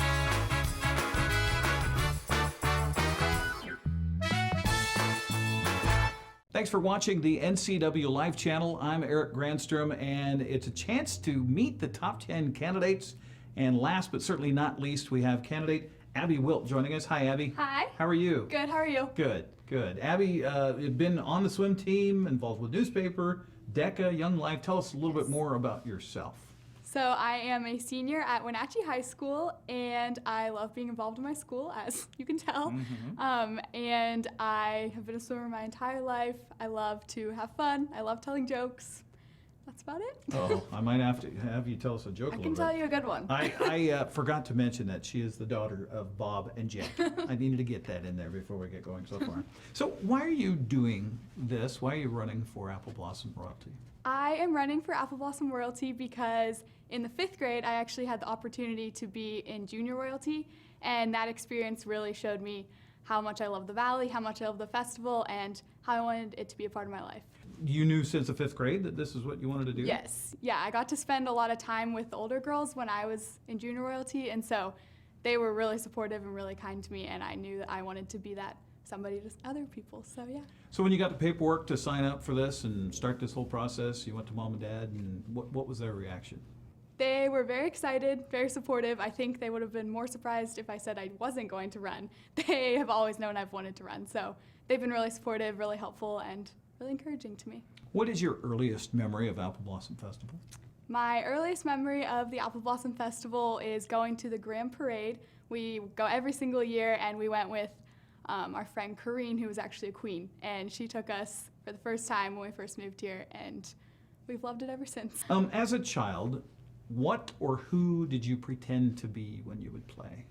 S1: Thanks for watching the NCW Live Channel. I'm Eric Granstrom, and it's a chance to meet the top 10 candidates. And last but certainly not least, we have candidate Abby Wilt joining us. Hi, Abby.
S23: Hi.
S1: How are you?
S23: Good, how are you?
S1: Good, good. Abby, you've been on the swim team, involved with newspaper, DECA, Young Life. Tell us a little bit more about yourself.
S23: So I am a senior at Wenatchee High School, and I love being involved in my school, as you can tell. And I have been a swimmer my entire life. I love to have fun. I love telling jokes. That's about it.
S1: Oh, I might have to have you tell us a joke a
S23: I
S1: little
S23: can
S1: bit.
S23: tell you a good one.
S1: I forgot to mention that she is the daughter of Bob and Jack. I needed to get that in there before we get going so far. So why are you doing this? Why are you running for Apple Blossom Royalty?
S23: I am running for Apple Blossom Royalty because in the 5th grade, I actually had the opportunity to be in junior royalty, and that experience really showed me how much I love the Valley, how much I love the festival, and how I wanted it to be a part of my life.
S1: You knew since the 5th grade that this is what you wanted to do?
S23: Yes. Yeah, I got to spend a lot of time with the older girls when I was in junior royalty, and so they were really supportive and really kind to me, and I knew that I wanted to be that somebody to other people, so yeah.
S1: So when you got the paperwork to sign up for this and start this whole process, you went to mom and dad, and what was their reaction?
S23: They were very excited, very supportive. I think they would have been more surprised if I said I wasn't going to run. They have always known I've wanted to run, so they've been really supportive, really helpful, and really encouraging to me.
S1: What is your earliest memory of Apple Blossom Festival?
S23: My earliest memory of the Apple Blossom Festival is going to the Grand Parade. We go every single year, and we went with our friend Corrine, who was actually a queen, and she took us for the first time when we first moved here, and we've loved it ever since.
S1: As a child, what or who did you pretend to be when you would play?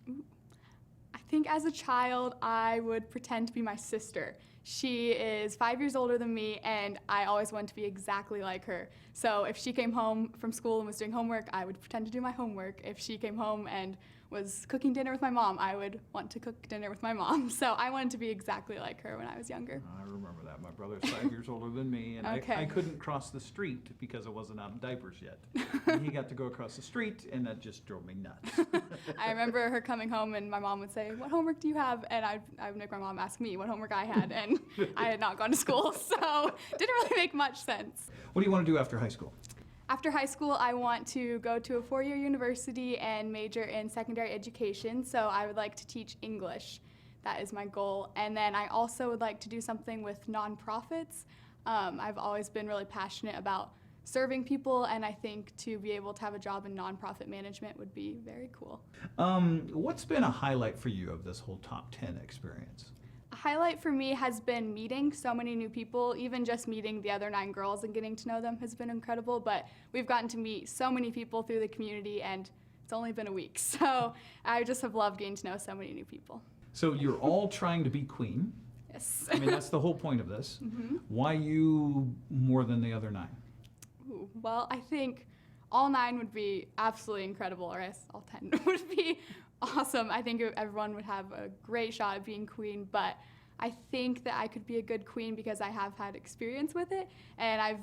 S23: I think as a child, I would pretend to be my sister. She is 5 years older than me, and I always wanted to be exactly like her. So if she came home from school and was doing homework, I would pretend to do my homework. If she came home and was cooking dinner with my mom, I would want to cook dinner with my mom. So I wanted to be exactly like her when I was younger.
S1: I remember that. My brother's 5 years older than me, and
S23: Okay.
S1: I couldn't cross the street because I wasn't out of diapers yet. And he got to go across the street, and that just drove me nuts.
S23: I remember her coming home, and my mom would say, "What homework do you have?" And I would make my mom ask me what homework I had, and I had not gone to school, so it didn't really make much sense.
S1: What do you want to do after high school?
S23: After high school, I want to go to a 4-year university and major in secondary education, so I would like to teach English. That is my goal. And then I also would like to do something with nonprofits. I've always been really passionate about serving people, and I think to be able to have a job in nonprofit management would be very cool.
S1: What's been a highlight for you of this whole top 10 experience?
S23: A highlight for me has been meeting so many new people. Even just meeting the other 9 girls and getting to know them has been incredible, but we've gotten to meet so many people through the community, and it's only been a week, so I just have loved getting to know so many new people.
S1: So you're all trying to be queen.
S23: Yes.
S1: I mean, that's the whole point of this.
S23: Mhm.
S1: Why you more than the other 9?
S23: Ooh, well, I think all 9 would be absolutely incredible, or I guess all 10 would be awesome. awesome. I think everyone would have a great shot at being queen, but I think that I could be a good queen because I have had experience with it, and I've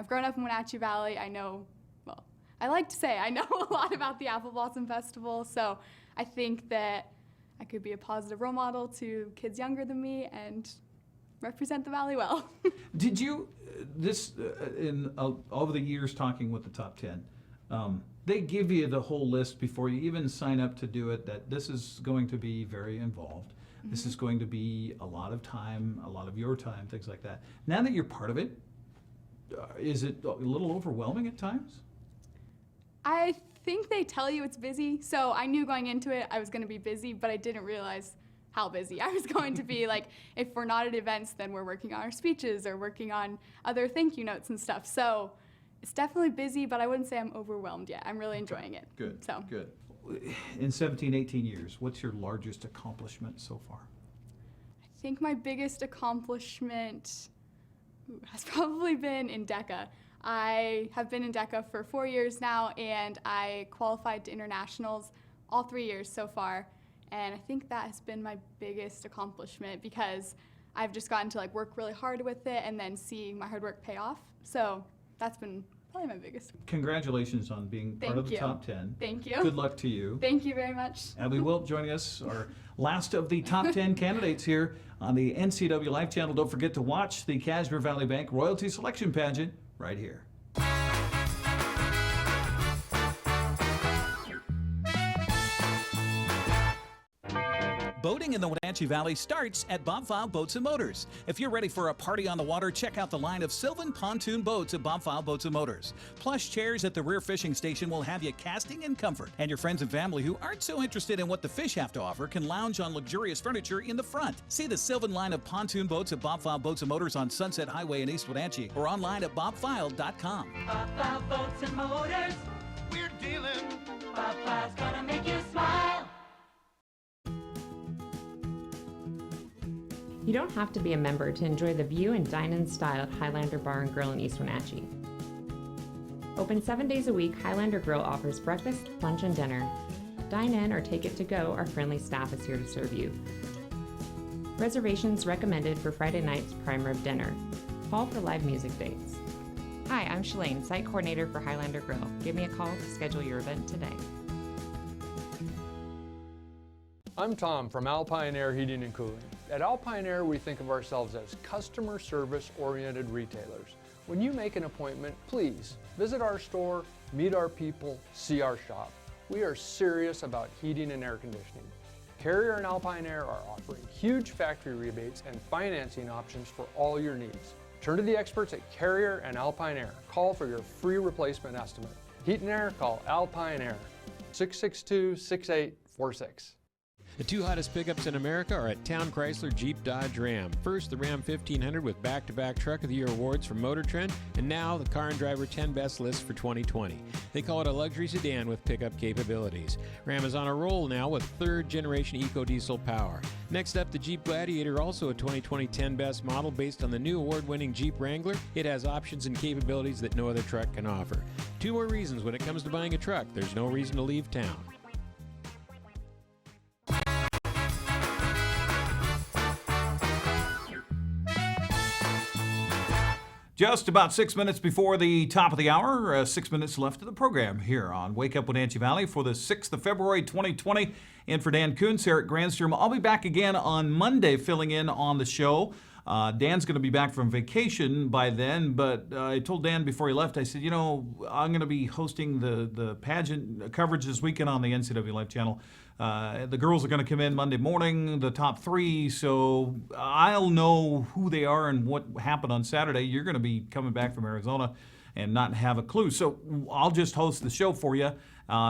S23: grown up in Wenatchee Valley. I know, well, I like to say I know a lot about the Apple Blossom Festival, so I think that I could be a positive role model to kids younger than me and represent the Valley well.
S1: Did you, over the years talking with the top 10, they give you the whole list before you even sign up to do it, that this is going to be very involved. Mm-hmm. This is going to be a lot of time, a lot of your time, things like that. Now that you're part of it, is it a little overwhelming at times?
S23: I think they tell you it's busy, so I knew going into it I was going to be busy, but I didn't realize how busy I was going to be. Like, if we're not at events, then we're working on our speeches or working on other thank you notes and stuff. So it's definitely busy, but I wouldn't say I'm overwhelmed yet. I'm really enjoying it.
S1: Good.
S23: So
S1: good. In 17, 18 years, what's your largest accomplishment so far?
S23: I think my biggest accomplishment has probably been in DECA. I have been in DECA for 4 years now, and I qualified to internationals all 3 years so far. And I think that has been my biggest accomplishment because I've just gotten to work really hard with it and then seeing my hard work pay off. So that's been probably my biggest.
S1: Congratulations on being part of the top 10.
S23: Thank you.
S1: Good luck to you.
S23: Thank you very much.
S1: Abby Wilt joining us, our last of the top 10 candidates here on the NCW Live channel. Don't forget to watch the Cashmere Valley Bank Royalty Selection Pageant right here.
S12: Boating in the Wenatchee Valley starts at Bob File Boats and Motors. If you're ready for a party on the water, check out the line of Sylvan pontoon boats at Bob File Boats and Motors. Plush chairs at the rear fishing station will have you casting in comfort. And your friends and family who aren't so interested in what the fish have to offer can lounge on luxurious furniture in the front. See the Sylvan line of pontoon boats at Bob File Boats and Motors on Sunset Highway in East Wenatchee or online at bobfile.com.
S5: Bob File Boats and Motors, we're dealing. Bob File's gonna make you smile.
S7: You don't have to be a member to enjoy the view and dine-in style at Highlander Bar and Grill in East Wenatchee. Open 7 days a week, Highlander Grill offers breakfast, lunch, and dinner. Dine in or take it to go, our friendly staff is here to serve you. Reservations recommended for Friday night's prime rib dinner. Call for live music dates. Hi, I'm Shalane, site coordinator for Highlander Grill. Give me a call to schedule your event today.
S8: I'm Tom from Alpine Air Heating and Cooling. At Alpine Air, we think of ourselves as customer service-oriented retailers. When you make an appointment, please visit our store, meet our people, see our shop. We are serious about heating and air conditioning. Carrier and Alpine Air are offering huge factory rebates and financing options for all your needs. Turn to the experts at Carrier and Alpine Air. Call for your free replacement estimate. Heat and air, call Alpine Air, 662-6846.
S4: The two hottest pickups in America are at Town Chrysler Jeep Dodge Ram. First, the Ram 1500 with back-to-back Truck of the Year awards from Motor Trend, and now the Car and Driver 10 Best list for 2020. They call it a luxury sedan with pickup capabilities. Ram is on a roll now with third-generation eco-diesel power. Next up, the Jeep Gladiator, also a 2020 10 Best model based on the new award-winning Jeep Wrangler. It has options and capabilities that no other truck can offer. Two more reasons when it comes to buying a truck: there's no reason to leave town.
S1: Just about 6 minutes before the top of the hour, 6 minutes left of the program here on Wake Up Wenatchee Valley for the 6th of February, 2020. And for Dan Kuntz here at Granstrom, I'll be back again on Monday filling in on the show. Dan's going to be back from vacation by then, but I told Dan before he left, I said, you know, I'm going to be hosting the pageant coverage this weekend on the NCW Live channel. The girls are going to come in Monday morning, the top three, so I'll know who they are and what happened on Saturday. You're going to be coming back from Arizona and not have a clue. So I'll just host the show for you.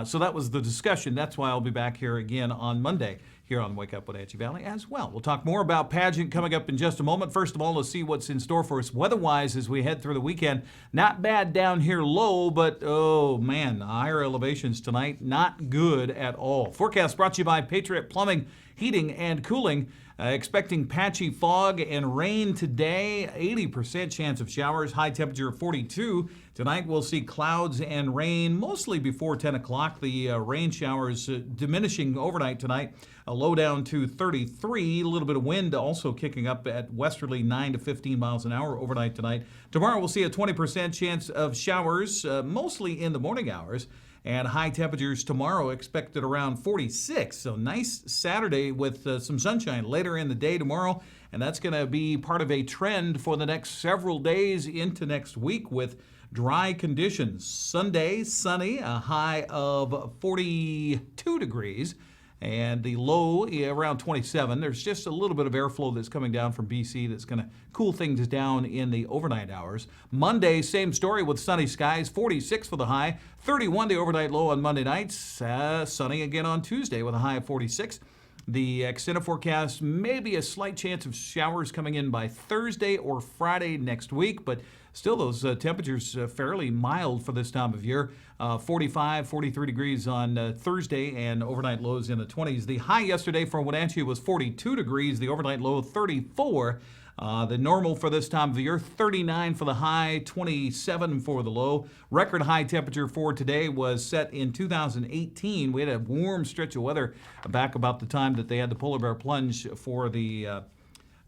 S1: So that was the discussion. That's why I'll be back here again on Monday here on Wake Up Wenatchee Valley as well. We'll talk more about pageant coming up in just a moment. First of all, let's see what's in store for us weather-wise as we head through the weekend. Not bad down here low, but oh man, higher elevations tonight, not good at all. Forecast brought to you by Patriot Plumbing, Heating, and Cooling. Expecting patchy fog and rain today, 80% chance of showers, high temperature of 42. Tonight we'll see clouds and rain mostly before 10 o'clock. The rain showers diminishing overnight tonight. A low down to 33. A little bit of wind also kicking up at westerly 9 to 15 miles an hour overnight tonight. Tomorrow we'll see a 20% chance of showers, mostly in the morning hours. And high temperatures tomorrow expected around 46. So nice Saturday with some sunshine later in the day tomorrow. And that's going to be part of a trend for the next several days into next week with dry conditions. Sunday, sunny, a high of 42 degrees. And the low around 27. There's just a little bit of airflow that's coming down from BC that's going to cool things down in the overnight hours. Monday, same story with sunny skies, 46 for the high, 31 the overnight low on Monday nights, sunny again on Tuesday with a high of 46. The extended forecast, maybe a slight chance of showers coming in by Thursday or Friday next week, but still those temperatures fairly mild for this time of year. 45, 43 degrees on Thursday and overnight lows in the 20s. The high yesterday for Wenatchee was 42 degrees, the overnight low 34. The normal for this time of the year, 39 for the high, 27 for the low. Record high temperature for today was set in 2018. We had a warm stretch of weather back about the time that they had the polar bear plunge for the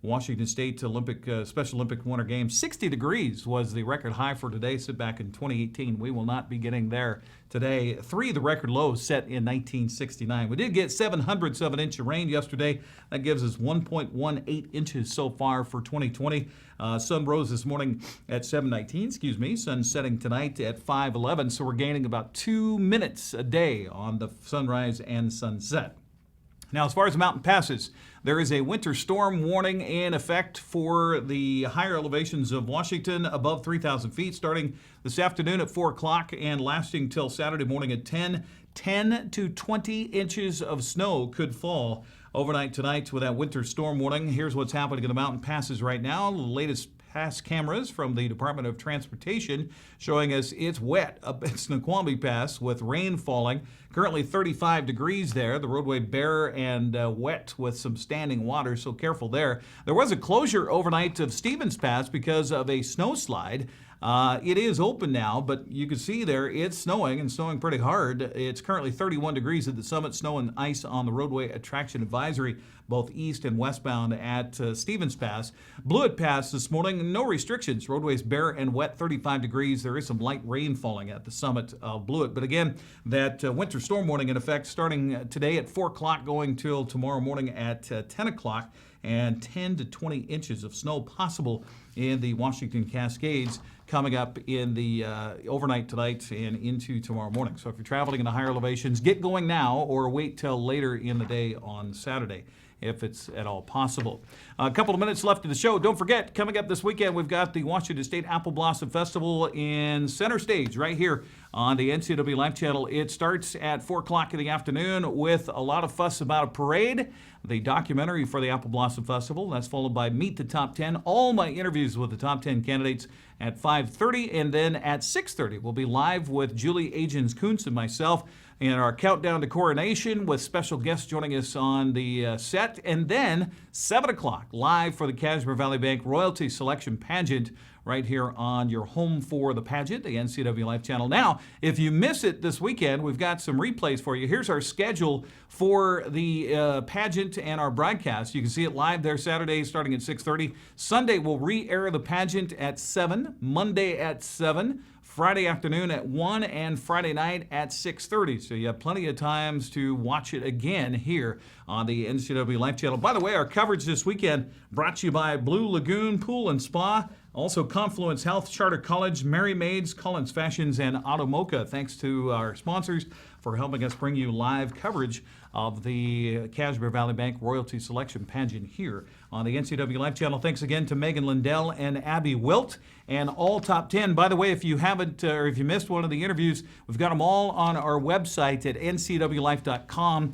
S1: Washington State Special Olympic Winter Games. 60 degrees was the record high for today, set back in 2018. We will not be getting there today. 3 the record lows set in 1969. We did get 0.07 of an inch of rain yesterday. That gives us 1.18 inches so far for 2020. Sun rose this morning at 7:19, Sun setting tonight at 5:11. So we're gaining about 2 minutes a day on the sunrise and sunset. Now, as far as the mountain passes, there is a winter storm warning in effect for the higher elevations of Washington above 3,000 feet starting this afternoon at 4 o'clock and lasting till Saturday morning at 10. 10 to 20 inches of snow could fall overnight tonight with that winter storm warning. Here's what's happening in the mountain passes right now. The latest pass cameras from the Department of Transportation showing us it's wet up at Snoqualmie Pass with rain falling. Currently 35 degrees there. The roadway bare and wet with some standing water, so careful there. There was a closure overnight of Stevens Pass because of a snowslide. It is open now, but you can see there it's snowing and snowing pretty hard. It's currently 31 degrees at the summit. Snow and ice on the roadway attraction advisory, both east and westbound at Stevens Pass. Blewett Pass this morning, no restrictions. Roadways bare and wet, 35 degrees. There is some light rain falling at the summit of Blewett. But again, that winter storm warning in effect starting today at 4 o'clock going till tomorrow morning at 10 o'clock. And 10 to 20 inches of snow possible in the Washington Cascades coming up in the overnight tonight and into tomorrow morning. So if you're traveling in the higher elevations, get going now or wait till later in the day on Saturday if it's at all possible. A couple of minutes left of the show. Don't forget, coming up this weekend, we've got the Washington State Apple Blossom Festival in center stage right here on the NCW Life Channel. It starts at 4 o'clock in the afternoon with a lot of fuss about a parade, the documentary for the Apple Blossom Festival. That's followed by Meet the Top 10, all my interviews with the top 10 candidates at 5:30. And then at 6:30, we'll be live with Julie Agins-Kuntz and myself in our countdown to coronation with special guests joining us on the set. And then 7 o'clock, live for the Cashmere Valley Bank Royalty Selection Pageant right here on your home for the pageant, the NCW Life Channel. Now, if you miss it this weekend, we've got some replays for you. Here's our schedule for the pageant and our broadcast. You can see it live there Saturday starting at 6:30. Sunday, we'll re-air the pageant at 7, Monday at 7, Friday afternoon at 1, and Friday night at 6:30. So you have plenty of times to watch it again here on the NCW Life Channel. By the way, our coverage this weekend brought to you by Blue Lagoon Pool and Spa, also Confluence Health, Charter College, Merry Maids, Collins Fashions, and Automoca. Thanks to our sponsors for helping us bring you live coverage of the Cashmere Valley Bank Royalty Selection Pageant here on the NCW Life Channel. Thanks again to Megan Lindell and Abby Wilt and all top 10. By the way, if you haven't or if you missed one of the interviews, we've got them all on our website at ncwlife.com.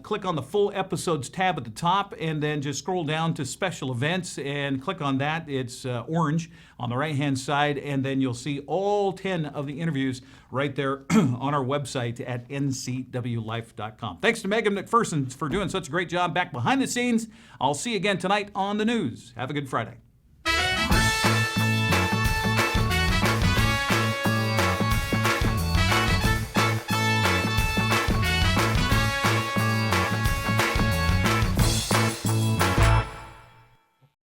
S1: Click on the full episodes tab at the top and then just scroll down to special events and click on that. It's orange on the right-hand side, and then you'll see all 10 of the interviews right there on our website at ncwlife.com. Thanks to Megan McPherson for doing such a great job back behind the scenes. I'll see you again tonight on the news. Have a good Friday.